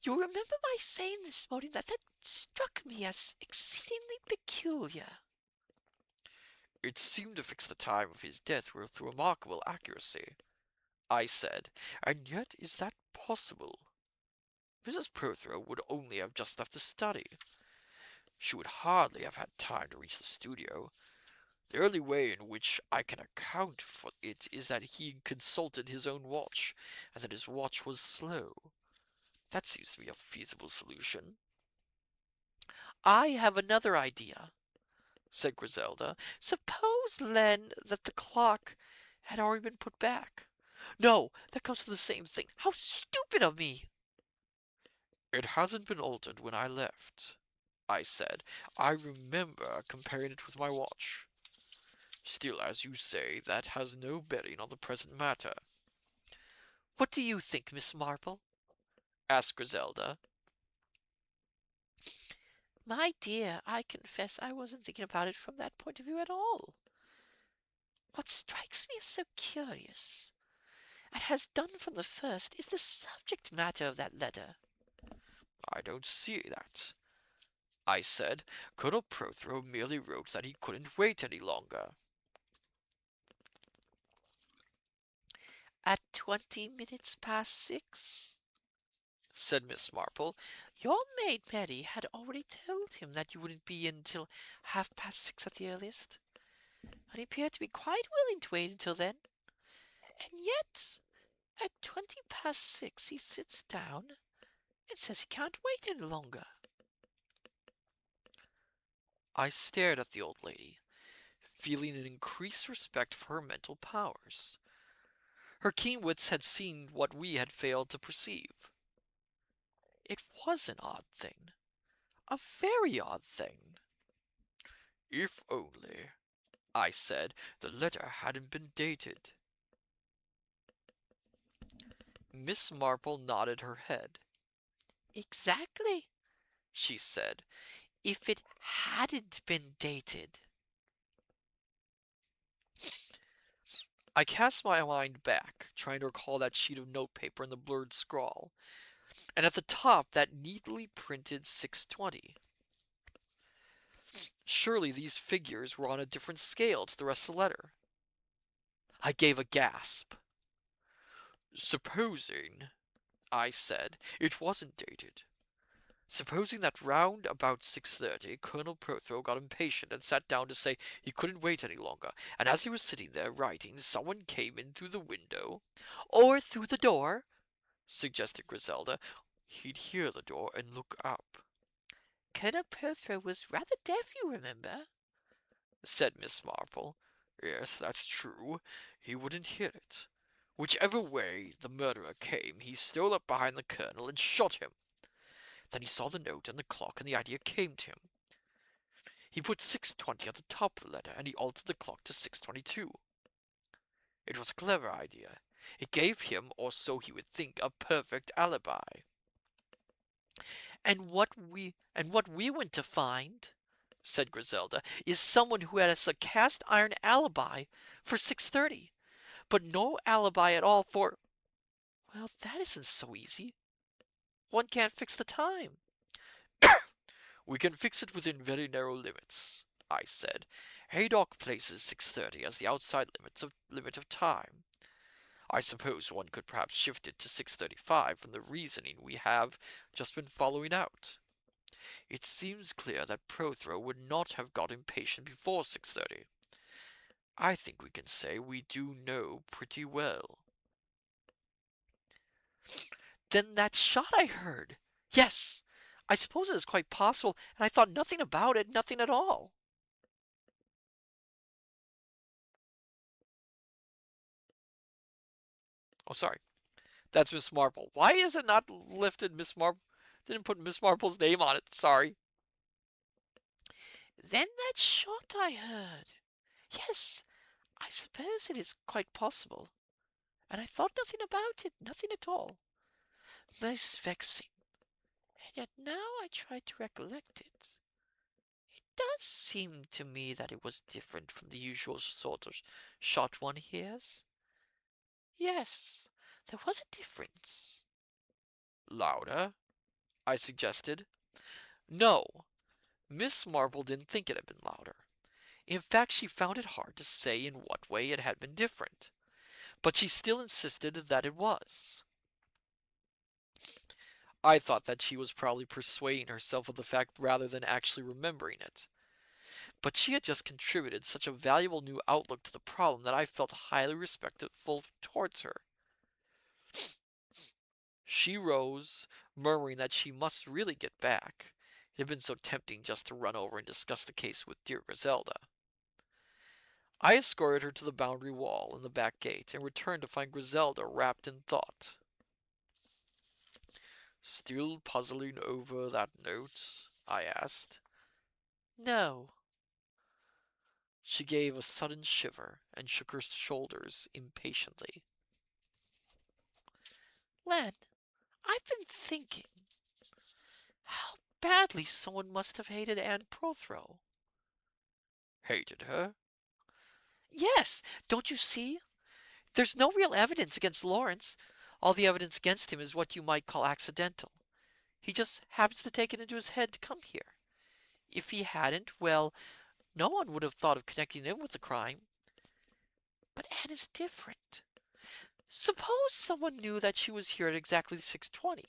You'll remember my saying this morning that struck me as exceedingly peculiar. It seemed to fix the time of his death with remarkable accuracy, I said, and yet is that possible? Mrs. Prothero would only have just left the study. She would hardly have had time to reach the studio. The only way in which I can account for it is that he consulted his own watch, and that his watch was slow. That seems to be a feasible solution. I have another idea, said Griselda. Suppose, Len, that the clock had already been put back. No, that comes to the same thing. How stupid of me! It hasn't been altered when I left, I said. I remember comparing it with my watch. Still, as you say, that has no bearing on the present matter. What do you think, Miss Marple? Asked Griselda. My dear, I confess I wasn't thinking about it from that point of view at all. What strikes me as so curious and has done from the first, is the subject matter of that letter. I don't see that, I said. Colonel Prothero merely wrote that he couldn't wait any longer. At 20 minutes past 6, said Miss Marple, your maid Mary had already told him that you wouldn't be in till 6:30 at the earliest, and he appeared to be quite willing to wait until then. And yet, at 6:20 he sits down and says he can't wait any longer. I stared at the old lady, feeling an increased respect for her mental powers. Her keen wits had seen what we had failed to perceive. It was an odd thing. A very odd thing. If only, I said, the letter hadn't been dated. Miss Marple nodded her head. Exactly, she said, if it hadn't been dated. I cast my mind back, trying to recall that sheet of notepaper and the blurred scrawl, and at the top that neatly printed 6:20. Surely these figures were on a different scale to the rest of the letter. I gave a gasp. Supposing, I said, it wasn't dated. Supposing that round about 6:30, Colonel Prothero got impatient and sat down to say he couldn't wait any longer, and as he was sitting there writing, someone came in through the window. Or through the door, suggested Griselda. He'd hear the door and look up. Colonel Prothero was rather deaf, you remember, said Miss Marple. Yes, that's true. He wouldn't hear it. Whichever way the murderer came, he stole up behind the colonel and shot him. Then he saw the note and the clock, and the idea came to him. He put 6:20 at the top of the letter, and he altered the clock to 6:22. It was a clever idea. It gave him, or so he would think, a perfect alibi. And what we went to find, said Griselda, is someone who has a cast iron alibi for 6:30, but no alibi at all for. Well, that isn't so easy. One can't fix the time. We can fix it within very narrow limits, I said. Haydock places 6:30 as the outside limit of time. I suppose one could perhaps shift it to 6:35 from the reasoning we have just been following out. It seems clear that Prothero would not have got impatient before 6:30. I think we can say we do know pretty well. Then that shot I heard. Yes, I suppose it is quite possible, and I thought nothing about it, nothing at all. Oh, sorry. That's Miss Marple. Why is it not lifted Miss Marple? Didn't put Miss Marple's name on it. Sorry. Then that shot I heard. Yes, I suppose it is quite possible. And I thought nothing about it, nothing at all. Most vexing. And yet now I try to recollect it. It does seem to me that it was different from the usual sort of shot one hears. Yes, there was a difference. Louder, I suggested. No, Miss Marple didn't think it had been louder. In fact, she found it hard to say in what way it had been different, but she still insisted that it was. I thought that she was probably persuading herself of the fact rather than actually remembering it. But she had just contributed such a valuable new outlook to the problem that I felt highly respectful towards her. She rose, murmuring that she must really get back. It had been so tempting just to run over and discuss the case with dear Griselda. I escorted her to the boundary wall and the back gate, and returned to find Griselda wrapped in thought. Still puzzling over that note? I asked. No. She gave a sudden shiver and shook her shoulders impatiently. Len, I've been thinking. How badly someone must have hated Anne Prothero. Hated her? Yes, don't you see? There's no real evidence against Lawrence. All the evidence against him is what you might call accidental. He just happens to take it into his head to come here. If he hadn't, well, no one would have thought of connecting him with the crime. But Anne is different. Suppose someone knew that she was here at exactly 6:20.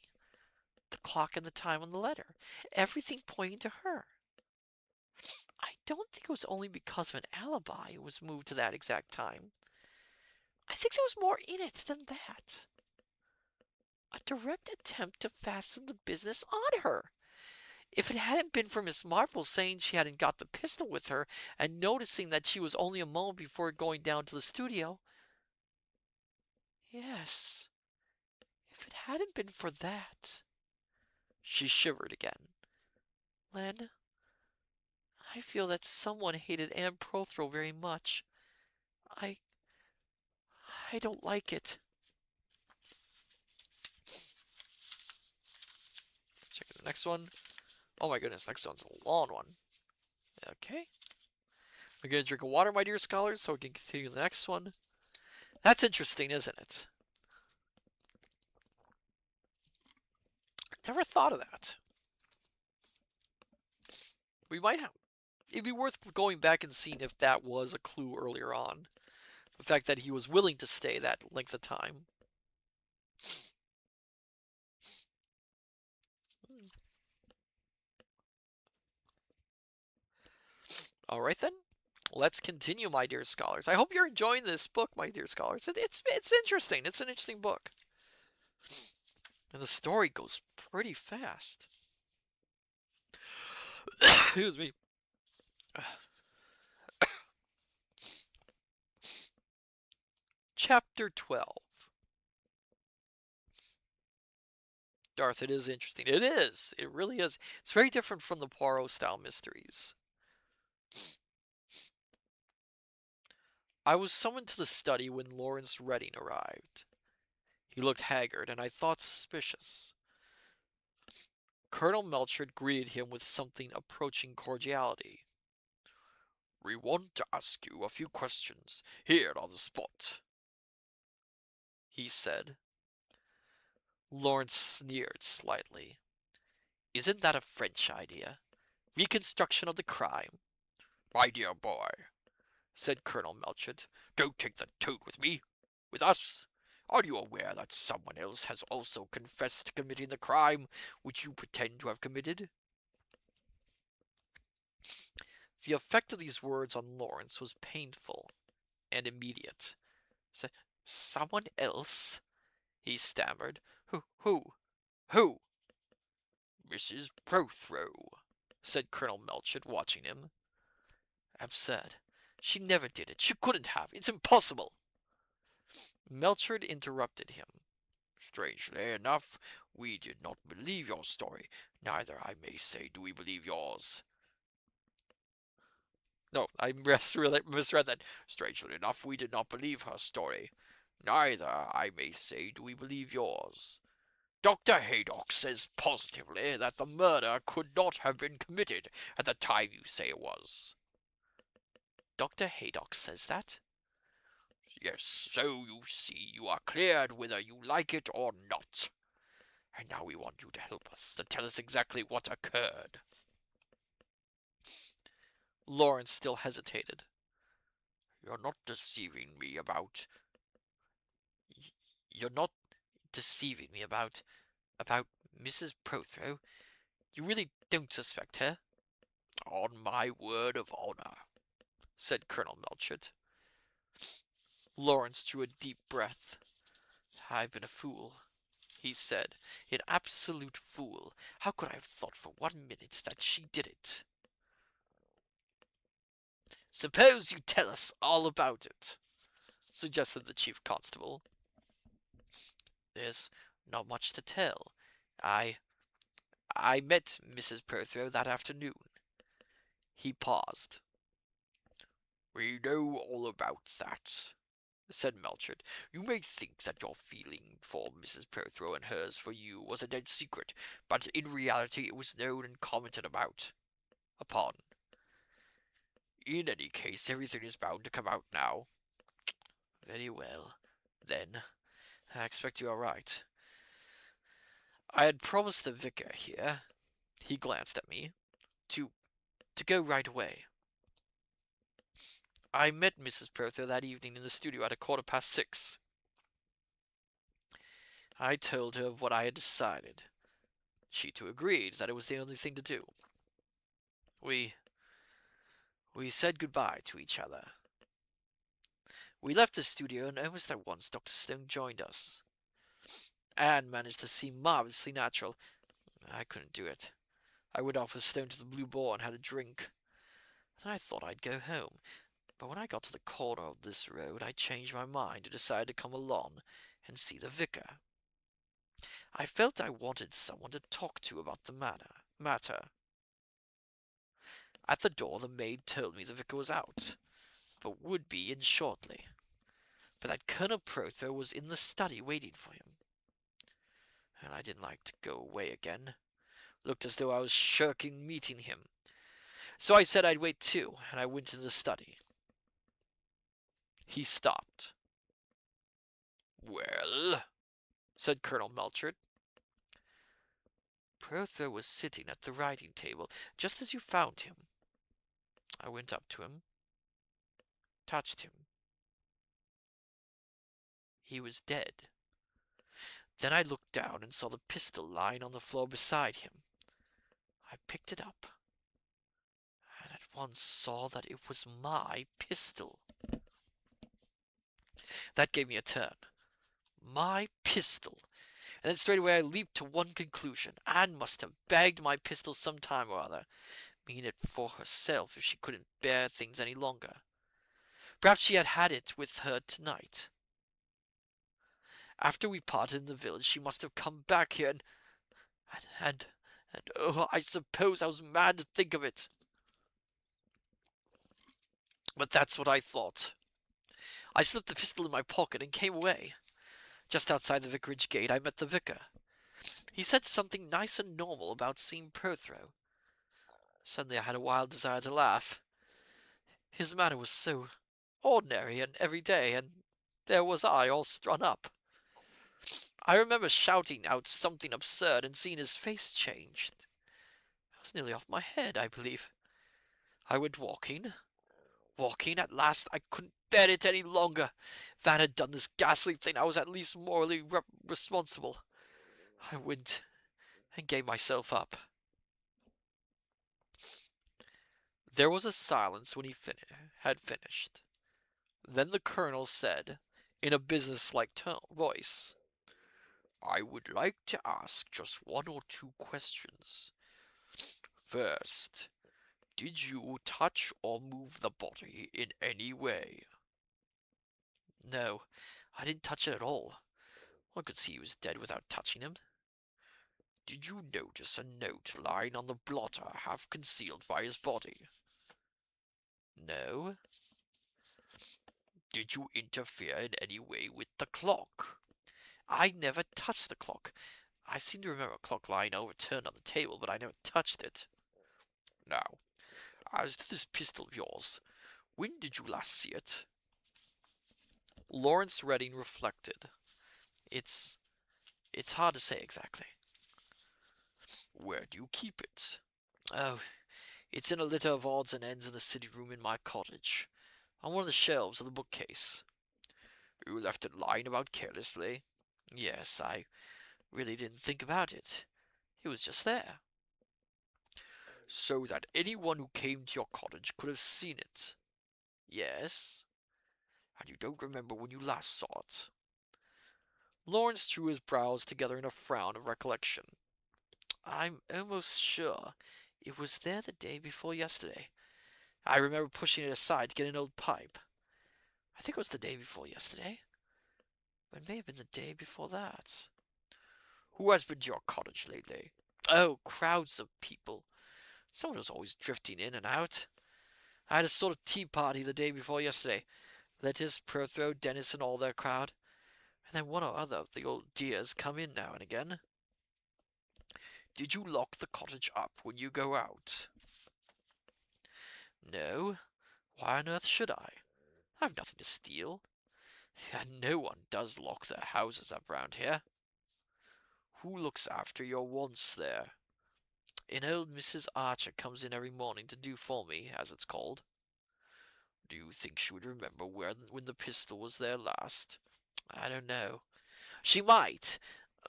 The clock and the time on the letter. Everything pointing to her. I don't think it was only because of an alibi it was moved to that exact time. I think there was more in it than that. A direct attempt to fasten the business on her. If it hadn't been for Miss Marple saying she hadn't got the pistol with her and noticing that she was only a moment before going down to the studio. Yes, if it hadn't been for that. She shivered again. Len, I feel that someone hated Anne Prothero very much. I I don't like it. Let's check the next one. Oh my goodness, next one's a long one. Okay. We're gonna drink a water, my dear scholars, so we can continue the next one. That's interesting, isn't it? Never thought of that. We might have. It'd be worth going back and seeing if that was a clue earlier on. The fact that he was willing to stay that length of time. Alright then. Let's continue, my dear scholars. I hope you're enjoying this book, my dear scholars. It's interesting. It's an interesting book. And the story goes pretty fast. Excuse me. Chapter 12. Darth, it is interesting. It is. It really is. It's very different from the Poirot-style mysteries. I was summoned to the study when Lawrence Redding arrived. He looked haggard, and I thought suspicious. Colonel Melchett greeted him with something approaching cordiality. "We want to ask you a few questions here on the spot," he said. Lawrence sneered slightly. "Isn't that a French idea? Reconstruction of the crime?" "My dear boy," said Colonel Melchett, "don't take the toad with me. With us. Are you aware that someone else has also confessed to committing the crime which you pretend to have committed?" The effect of these words on Lawrence was painful and immediate. "Someone else?" he stammered. Who? Who?" "Mrs. Prothero," said Colonel Melchett, watching him. "Absurd. She never did it. She couldn't have. It's impossible." Melchett interrupted him. "Strangely enough, we did not believe your story. Neither, I may say, do we believe yours." No, I misread that. "Strangely enough, we did not believe her story. Neither, I may say, do we believe yours. Dr. Haydock says positively that the murder could not have been committed at the time you say it was." "Dr. Haydock says that?" "Yes, so you see you are cleared whether you like it or not. And now we want you to help us, to tell us exactly what occurred." Lawrence still hesitated. You're not deceiving me about Mrs. Prothero? You really don't suspect her?" "On my word of honor," said Colonel Melchett. Lawrence drew a deep breath. "I've been a fool," he said. "An absolute fool. How could I have thought for 1 minute that she did it?" "Suppose you tell us all about it," suggested the chief constable. "There's not much to tell. I met Mrs. Prothero that afternoon." He paused. "We know all about that," said Melchett. "You may think that your feeling for Mrs. Prothero and hers for you was a dead secret, but in reality it was known and commented upon. In any case, everything is bound to come out now." "Very well. Then, I expect you are right. I had promised the vicar here, he glanced at me, to go right away. I met Mrs. Purther that evening in the studio at 6:15. I told her of what I had decided. She too agreed that it was the only thing to do. We said goodbye to each other. We left the studio, and almost at once Dr. Stone joined us. Anne managed to seem marvelously natural. I couldn't do it. I went off with Stone to the Blue Boar and had a drink. Then I thought I'd go home, but when I got to the corner of this road, I changed my mind and decided to come along and see the vicar. I felt I wanted someone to talk to about the matter. At the door, the maid told me the vicar was out, but would be in shortly. But that Colonel Prothero was in the study waiting for him. And I didn't like to go away again. Looked as though I was shirking meeting him. So I said I'd wait too, and I went into the study. He stopped. "Well?" said Colonel Melchett. "Prothero was sitting at the writing table, just as you found him." I went up to him, touched him. He was dead. Then I looked down and saw the pistol lying on the floor beside him. I picked it up, and at once saw that it was my pistol. That gave me a turn. My pistol! And then straight away I leaped to one conclusion. Anne must have bagged my pistol some time or other, meaning it for herself if she couldn't bear things any longer. Perhaps she had it with her tonight. After we parted in the village, she must have come back here and oh, I suppose I was mad to think of it. But that's what I thought. I slipped the pistol in my pocket and came away. Just outside the vicarage gate, I met the vicar. He said something nice and normal about seeing Prothero. Suddenly I had a wild desire to laugh. His manner was so ordinary and everyday, and there was I, all strung up. I remember shouting out something absurd and seeing his face changed. I was nearly off my head, I believe. I went walking. At last I couldn't bear it any longer. Van had done this ghastly thing. I was at least morally responsible. I went and gave myself up. There was a silence when he had finished. Then the colonel said, in a business-like voice, "I would like to ask just one or two questions. First, did you touch or move the body in any way?" "No, I didn't touch it at all. One could see he was dead without touching him." "Did you notice a note lying on the blotter half concealed by his body?" "No." "Did you interfere in any way with the clock?" "I never touched the clock. I seem to remember a clock lying overturned on the table, but I never touched it." "Now, as to this pistol of yours, when did you last see it?" Lawrence Redding reflected. It's hard to say exactly." "Where do you keep it?" "Oh, it's in a litter of odds and ends in the city room in my cottage, on one of the shelves of the bookcase." "You left it lying about carelessly?" "Yes, I really didn't think about it. It was just there." "So that anyone who came to your cottage could have seen it?" "Yes." "And you don't remember when you last saw it?" Lawrence drew his brows together in a frown of recollection. "I'm almost sure it was there the day before yesterday. I remember pushing it aside to get an old pipe. I think it was the day before yesterday, but it may have been the day before that." "Who has been to your cottage lately?" "Oh, crowds of people. Someone was always drifting in and out. I had a sort of tea party the day before yesterday. Lettice, Prothero, Dennis, and all their crowd. And then one or other of the old dears come in now and again." "Did you lock the cottage up when you go out?" "No. Why on earth should I? I've nothing to steal. And no one does lock their houses up round here. Who looks after your wants there? An old Mrs. Archer comes in every morning to do for me, as it's called. Do you think she would remember when the pistol was there last? I don't know. She might,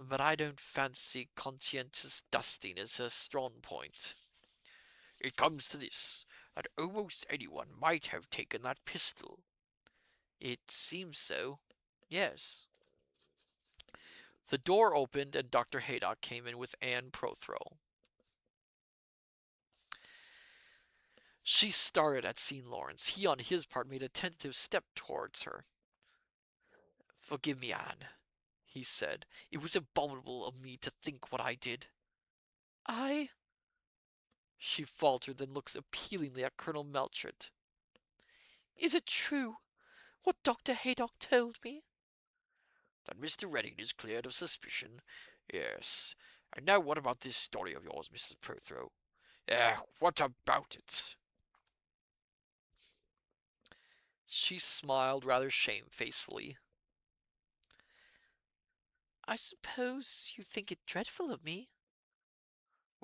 but I don't fancy conscientious dusting as her strong point. It comes to this, that almost anyone might have taken that pistol. It seems so. Yes. The door opened and Dr. Haydock came in with Anne Prothero. She started at seeing Lawrence. He, on his part, made a tentative step towards her. Forgive me, Anne, he said. It was abominable of me to think what I did. I... She faltered, then looked appealingly at Colonel Melchett. Is it true, what Dr. Haydock told me? That Mr. Redding is cleared of suspicion? Yes. And now what about this story of yours, Mrs. Prothero? What about it? She smiled rather shamefacedly. I suppose you think it dreadful of me?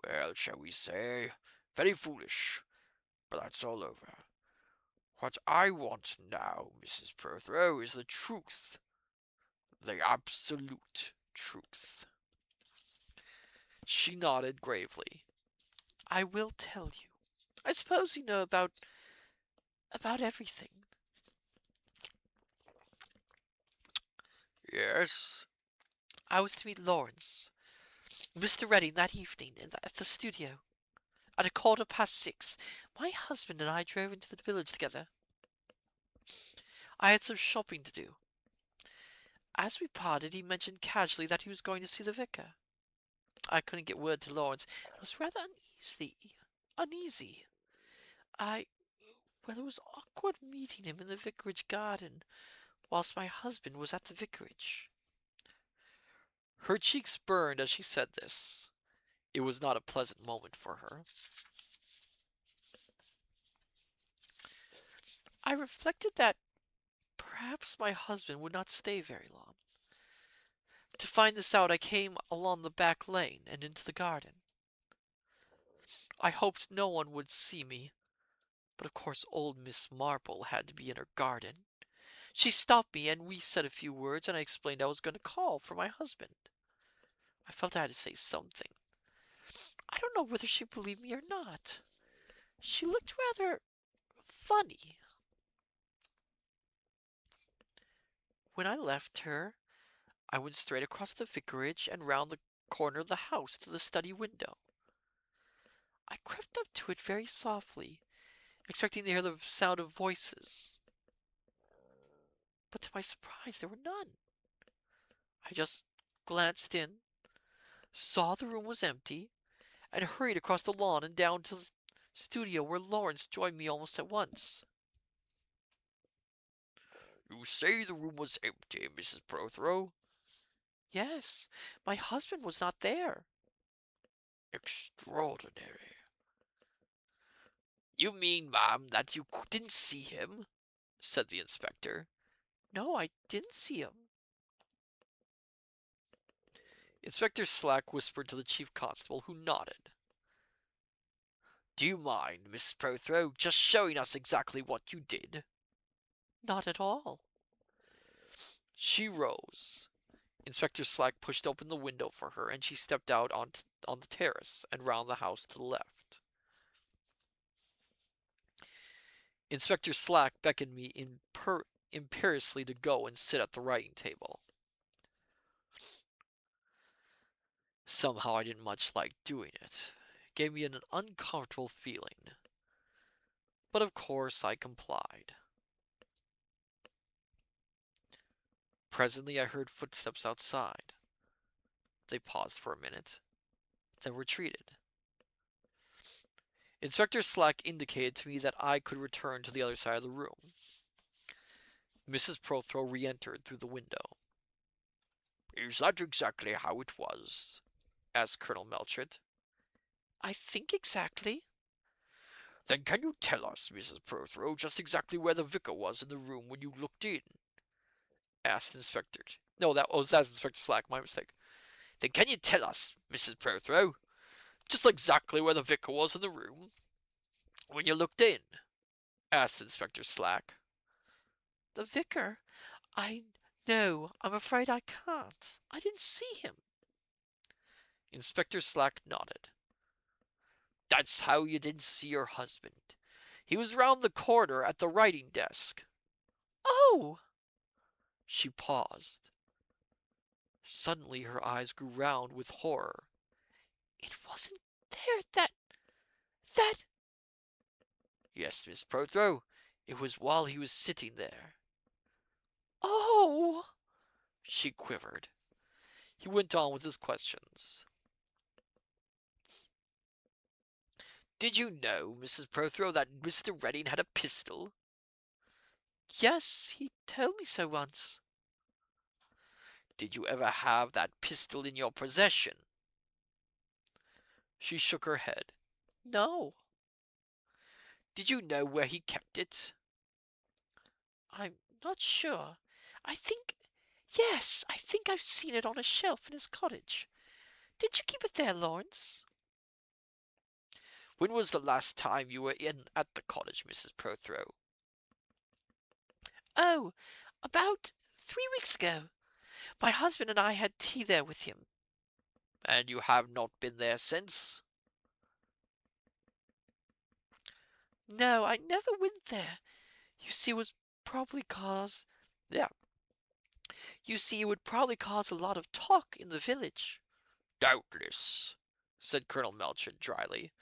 Well, shall we say, very foolish. But that's all over. What I want now, Mrs. Prothero, is the truth. The absolute truth. She nodded gravely. I will tell you. I suppose you know about everything. Yes. I was to meet Lawrence, Mr. Redding, that evening at the studio. At 6:15, my husband and I drove into the village together. I had some shopping to do. As we parted, he mentioned casually that he was going to see the vicar. I couldn't get word to Lawrence, and I was rather uneasy. Well, it was awkward meeting him in the vicarage garden, whilst my husband was at the vicarage. Her cheeks burned as she said this. It was not a pleasant moment for her. I reflected that perhaps my husband would not stay very long. To find this out, I came along the back lane and into the garden. I hoped no one would see me, but of course old Miss Marple had to be in her garden. She stopped me and we said a few words, and I explained I was going to call for my husband. I felt I had to say something. I don't know whether she believed me or not. She looked rather funny. When I left her, I went straight across the vicarage and round the corner of the house to the study window. I crept up to it very softly, expecting to hear the sound of voices. But to my surprise, there were none. I just glanced in, saw the room was empty, and hurried across the lawn and down to the studio where Lawrence joined me almost at once. You say the room was empty, Mrs. Prothero? Yes, my husband was not there. Extraordinary. You mean, ma'am, that you didn't see him? Said the inspector. No, I didn't see him. Inspector Slack whispered to the chief constable, who nodded. Do you mind, Miss Prothero, just showing us exactly what you did? Not at all. She rose. Inspector Slack pushed open the window for her, and she stepped out on the terrace and round the house to the left. Inspector Slack beckoned me imperiously to go and sit at the writing table. Somehow I didn't much like doing it. It gave me an uncomfortable feeling. But of course I complied. Presently I heard footsteps outside. They paused for a minute, then retreated. Inspector Slack indicated to me that I could return to the other side of the room. Mrs. Prothero re-entered through the window. Is that exactly how it was? Asked Colonel Melchett. I think exactly. Then can you tell us, Mrs. Prothero, just exactly where the vicar was in the room when you looked in? asked Inspector. No, that's Inspector Slack, my mistake. Then can you tell us, Mrs. Prothero, just exactly where the vicar was in the room when you looked in? Asked Inspector Slack. The vicar? No, I'm afraid I can't. I didn't see him. Inspector Slack nodded. That's how you didn't see your husband. He was round the corner at the writing desk. Oh! She paused. Suddenly her eyes grew round with horror. It wasn't there that... Yes, Miss Prothero, it was while he was sitting there. Oh! She quivered. He went on with his questions. Did you know, Mrs. Prothero, that Mr. Redding had a pistol? Yes, he told me so once. Did you ever have that pistol in your possession? She shook her head. No. Did you know where he kept it? I'm not sure. Yes, I think I've seen it on a shelf in his cottage. Did you keep it there, Lawrence? When was the last time you were in at the cottage, Mrs. Prothero? Oh, about 3 weeks ago. My husband and I had tea there with him. And you have not been there since? No, I never went there. You see, it would probably cause a lot of talk in the village. Doubtless, said Colonel Melchett dryly.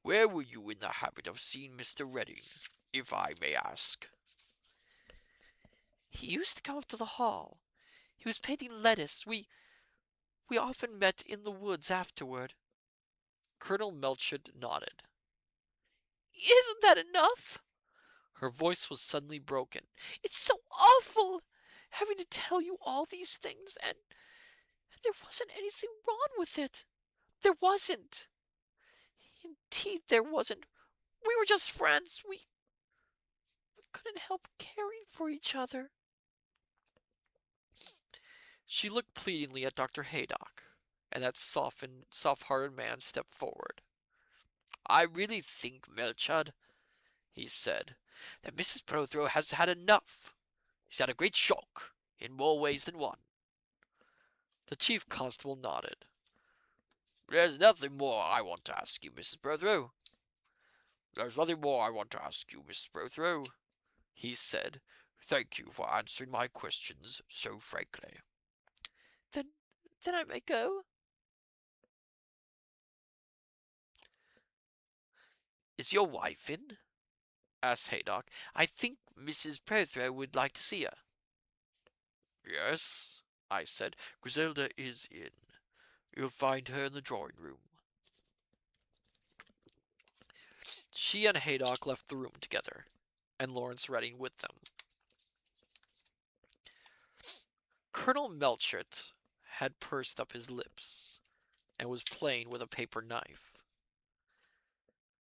Where were you in the habit of seeing Mr. Redding, if I may ask? He used to come up to the hall. He was painting lettuce. We often met in the woods afterward. Colonel Melchett nodded. Isn't that enough? Her voice was suddenly broken. It's so awful, having to tell you all these things, and there wasn't anything wrong with it. There wasn't. Indeed, there wasn't. We were just friends. We couldn't help caring for each other. She looked pleadingly at Dr. Haydock, and that soft-hearted man stepped forward. I really think, Melchett, he said, that Mrs. Prothero has had enough. She's had a great shock, in more ways than one. The chief constable nodded. There's nothing more I want to ask you, Mrs. Prothero. There's nothing more I want to ask you, Mrs. Prothero, he said. Thank you for answering my questions so frankly. Then I may go? Is your wife in? Asked Haydock. I think Mrs. Prothero would like to see her. Yes, I said. Griselda is in. You'll find her in the drawing room. She and Haydock left the room together, and Lawrence Redding with them. Colonel Melchett had pursed up his lips and was playing with a paper knife.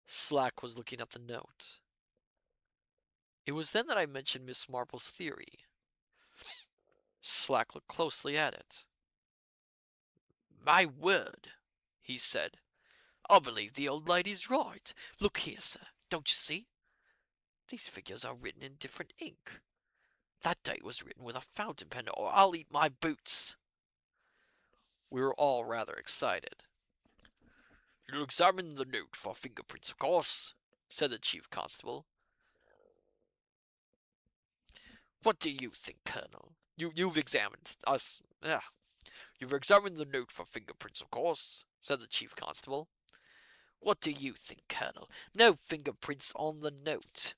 Slack was looking at the note. It was then that I mentioned Miss Marple's theory. Slack looked closely at it. My word, he said. I believe the old lady's right. Look here, sir. Don't you see? These figures are written in different ink. That date was written with a fountain pen, or I'll eat my boots. We were all rather excited. You'll examine the note for fingerprints, of course, said the chief constable. What do you think, Colonel? You've examined us. You've examined the note for fingerprints, of course, said the chief constable. What do you think, Colonel? No fingerprints on the note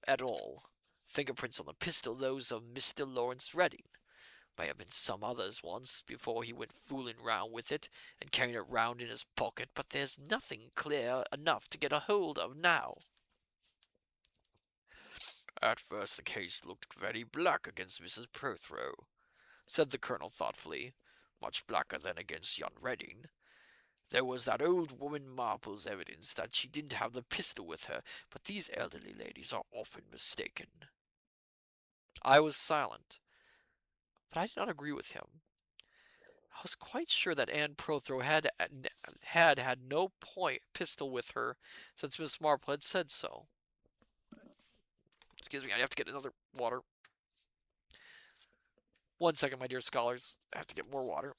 at all. Fingerprints on the pistol, those of Mr. Lawrence Redding. May have been some others once, before he went fooling round with it and carrying it round in his pocket, but there's nothing clear enough to get a hold of now. At first the case looked very black against Mrs. Prothero, said the colonel thoughtfully. Much blacker than against young Redding. There was that old woman Marple's evidence that she didn't have the pistol with her, but these elderly ladies are often mistaken. I was silent. but I did not agree with him. I was quite sure that Anne Prothero had no point pistol with her, since Miss Marple had said so. Excuse me, I have to get another water. 1 second, my dear scholars. I have to get more water.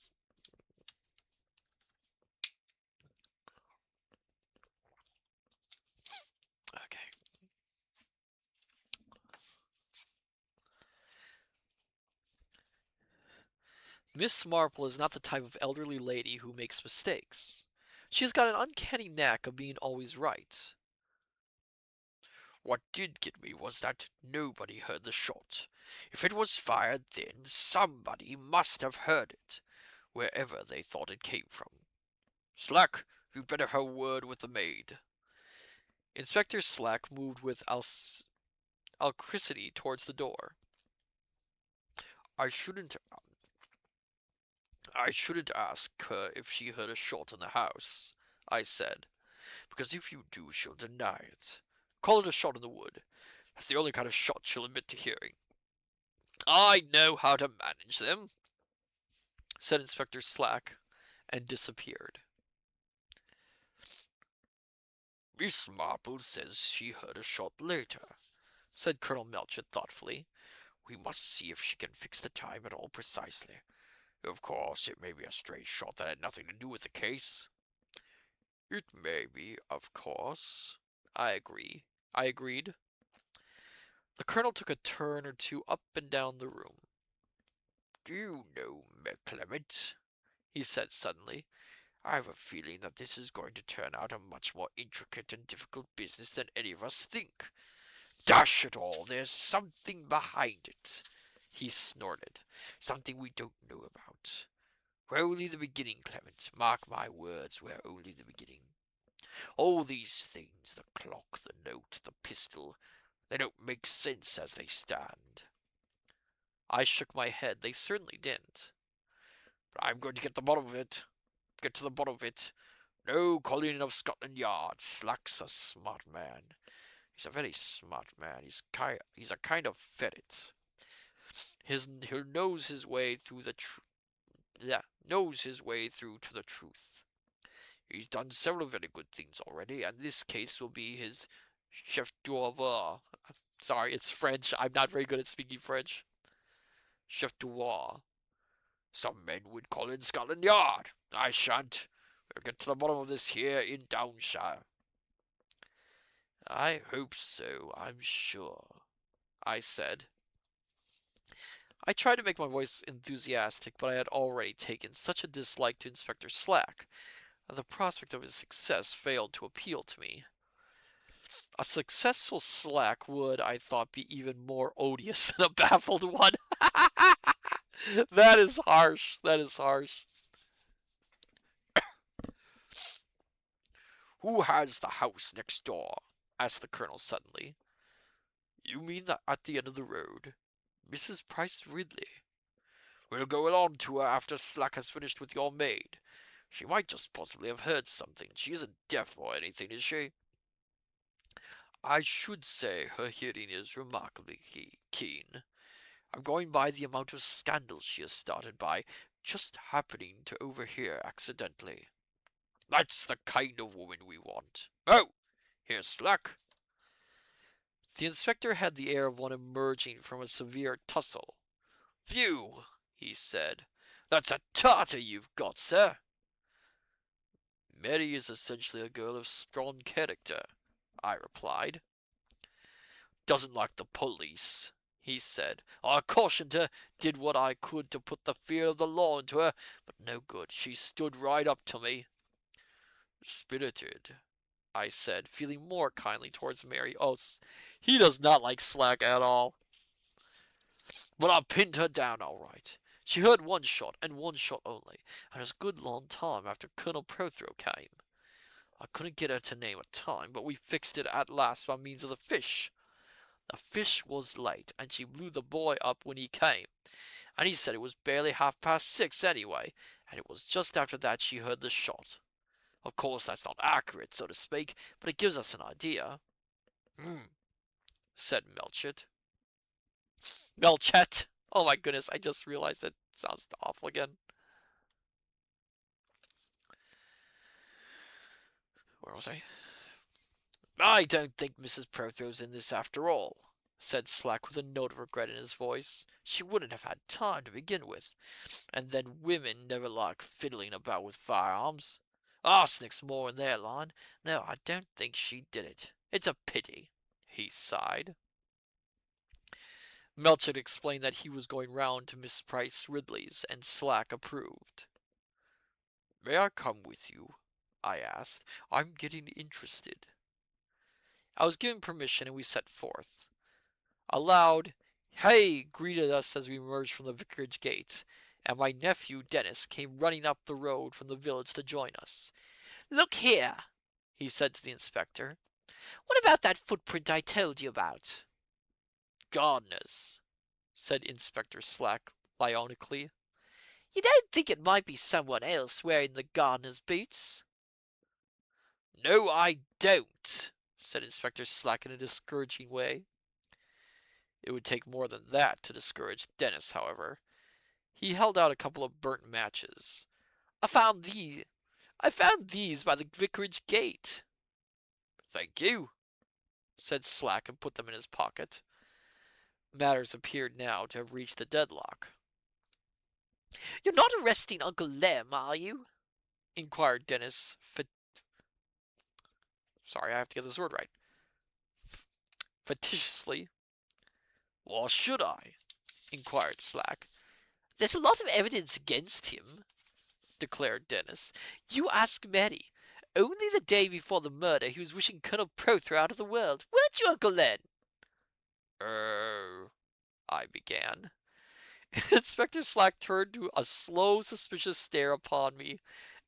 Okay. Miss Marple is not the type of elderly lady who makes mistakes. She has got an uncanny knack of being always right. What did get me was that nobody heard the shot. If it was fired then, somebody must have heard it, wherever they thought it came from. Slack, you'd better have a word with the maid. Inspector Slack moved with alacrity towards the door. I shouldn't I shouldn't ask her if she heard a shot in the house, I said, because if you do, she'll deny it. Call it a shot in the wood. That's the only kind of shot she'll admit to hearing. I know how to manage them, said Inspector Slack, and disappeared. Miss Marple says she heard a shot later, said Colonel Melchett thoughtfully. We must see if she can fix the time at all precisely. Of course, it may be a stray shot that had nothing to do with the case. It may be, of course. I agreed. The colonel took a turn or two up and down the room. Do you know, Clement, he said suddenly, I have a feeling that this is going to turn out a much more intricate and difficult business than any of us think. Dash it all, there's something behind it, he snorted. Something we don't know about. We're only the beginning, Clement. Mark my words, we're only the beginning. All these things, the clock, the note, the pistol, they don't make sense as they stand. I shook my head. They certainly didn't. But I'm going to get to the bottom of it. Get to the bottom of it. No calling of Scotland Yard. Slack's a smart man. He's a very smart man. He's a kind of ferret. He knows his way through to the truth. He's done several very good things already, and this case will be his chef d'oeuvre. Sorry, it's French. I'm not very good at speaking French. Chef d'oeuvre. Some men would call it Scotland Yard. I shan't. We'll get to the bottom of this here in Downshire. I hope so, I'm sure, I said. I tried to make my voice enthusiastic, but I had already taken such a dislike to Inspector Slack that the prospect of his success failed to appeal to me. A successful Slack would, I thought, be even more odious than a baffled one. That is harsh. That is harsh. Who has the house next door? Asked the colonel suddenly. You mean that at the end of the road? Mrs. Price Ridley. We'll go along to her after Slack has finished with your maid. She might just possibly have heard something. She isn't deaf or anything, is she? I should say her hearing is remarkably keen. I'm going by the amount of scandal she has started by just happening to overhear accidentally. That's the kind of woman we want. Oh, here's Slack. The inspector had the air of one emerging from a severe tussle. Phew, he said. That's a Tartar you've got, sir. Mary is essentially a girl of strong character, I replied. Doesn't like the police, he said. I cautioned her, did what I could to put the fear of the law into her, but no good. She stood right up to me. Spirited, I said, feeling more kindly towards Mary. Oh, he does not like Slack at all. But I pinned her down all right. She heard one shot, and one shot only, and it was a good long time after Colonel Prothero came. I couldn't get her to name a time, but we fixed it at last by means of the fish. The fish was late, and she blew the boy up when he came, and he said it was barely 6:30 anyway, and it was just after that she heard the shot. Of course, that's not accurate, so to speak, but it gives us an idea. Said Melchett. Melchett. Oh my goodness, I just realized that sounds awful again. Where was I? I don't think Mrs. Prothrow's in this after all, said Slack with a note of regret in his voice. She wouldn't have had time to begin with. And then women never like fiddling about with firearms. Arsenic's more in their line. No, I don't think she did it. It's a pity. He sighed. Melchett explained that he was going round to Miss Price Ridley's, and Slack approved. May I come with you? I asked. I'm getting interested. I was given permission, and we set forth. A loud "Hey!" greeted us as we emerged from the vicarage gate, and my nephew Dennis came running up the road from the village to join us. Look here, he said to the inspector. What about that footprint I told you about? Gardener's, said Inspector Slack laconically. You don't think it might be someone else wearing the gardener's boots? No, I don't, said Inspector Slack in a discouraging way. It would take more than that to discourage Dennis, however. He held out a couple of burnt matches. I found these by the vicarage gate. Thank you, said Slack and put them in his pocket. Matters appeared now to have reached a deadlock. You're not arresting Uncle Lem, are you? Inquired Dennis. Sorry, I have to get this word right. Facetiously. Why should I? Inquired Slack. There's a lot of evidence against him, declared Dennis. You ask Mary. Only the day before the murder he was wishing Colonel Prothero out of the world. Weren't you, Uncle Len? I began. Inspector Slack turned to a slow, suspicious stare upon me,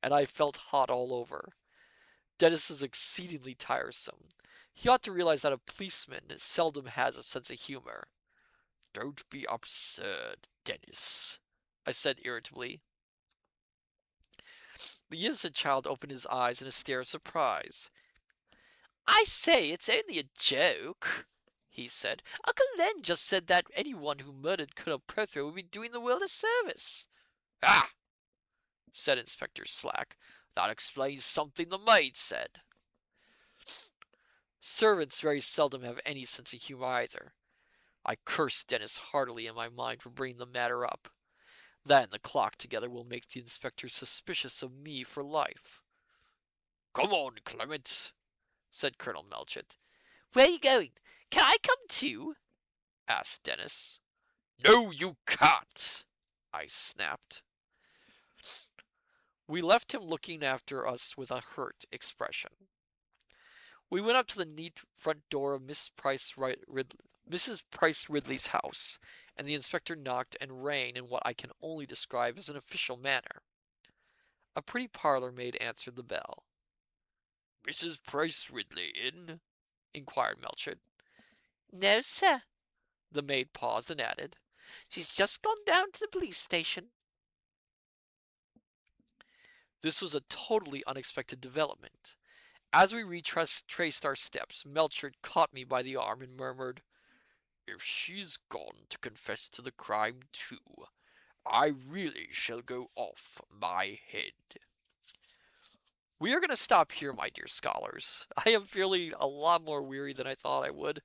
and I felt hot all over. Dennis is exceedingly tiresome. He ought to realize that a policeman seldom has a sense of humor. Don't be absurd, Dennis, I said irritably. The innocent child opened his eyes in a stare of surprise. I say, it's only a joke, he said. Uncle Len just said that anyone who murdered Colonel Prothero would be doing the world a service. Ah, said Inspector Slack. That explains something the maid said. Servants very seldom have any sense of humor either. I cursed Dennis heartily in my mind for bringing the matter up. That and the clock together will make the inspector suspicious of me for life. Come on, Clement, said Colonel Melchett. Where are you going? Can I come too? Asked Dennis. No, you can't, I snapped. We left him looking after us with a hurt expression. We went up to the neat front door of Mrs. Price Ridley's house, and the inspector knocked and rang in what I can only describe as an official manner. A pretty parlour maid answered the bell. Mrs. Price Ridley in? Inquired Melchett. No, sir. The maid paused and added, She's just gone down to the police station. This was a totally unexpected development. As we retraced our steps, Melchett caught me by the arm and murmured, If she's gone to confess to the crime too, I really shall go off my head. We are going to stop here, my dear scholars. I am feeling a lot more weary than I thought I would.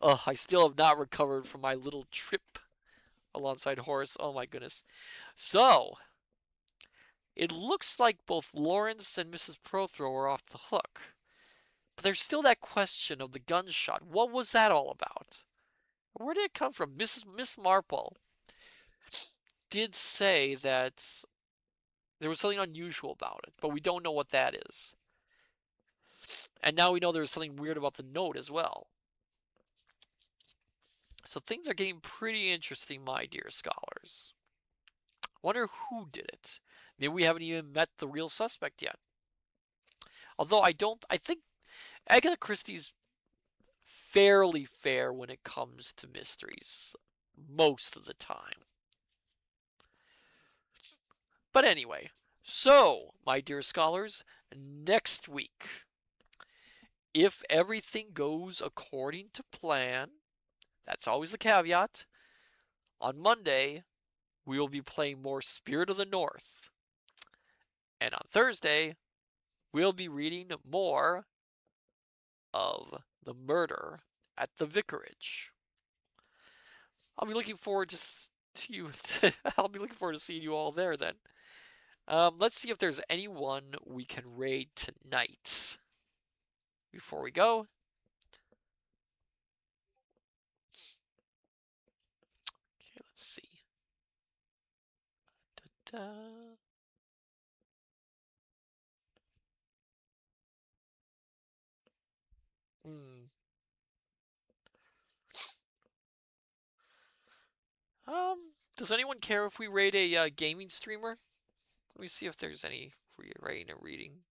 I still have not recovered from my little trip alongside Horace. Oh my goodness. So, it looks like both Lawrence and Mrs. Prothero are off the hook. But there's still that question of the gunshot. What was that all about? Where did it come from? Miss Marple did say that there was something unusual about it, but we don't know what that is. And now we know there's something weird about the note as well. So things are getting pretty interesting, my dear scholars. Wonder who did it. Maybe we haven't even met the real suspect yet. Although I think Agatha Christie's fairly fair when it comes to mysteries. Most of the time. But anyway, so, my dear scholars, next week, if everything goes according to plan, that's always the caveat, On Monday, we will be playing more Spirit of the North. And on Thursday, we'll be reading more of The Murder at the Vicarage. I'll be looking forward to you. I'll be looking forward to seeing you all there then. Let's see if there's anyone we can raid tonight. Before we go, okay, let's see. Da-da. Hmm. Does anyone care if we raid a gaming streamer? Let me see if there's any raiding or reading.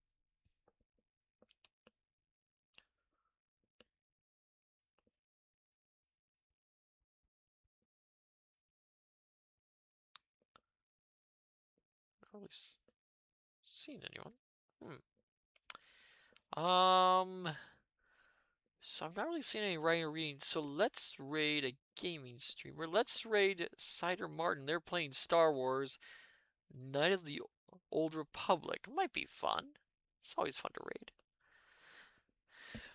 Not really seen anyone. So I'm not really seeing any writing or reading. So let's raid a gaming streamer. Let's raid Cider Martin. They're playing Star Wars Night of the Old Republic. Might be fun. It's always fun to raid.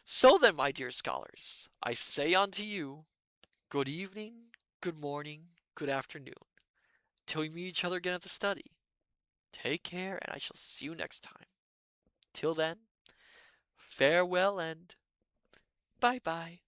So then, my dear scholars, I say unto you, good evening, good morning, good afternoon. Till we meet each other again at the study. Take care, and I shall see you next time. Till then, farewell and bye bye.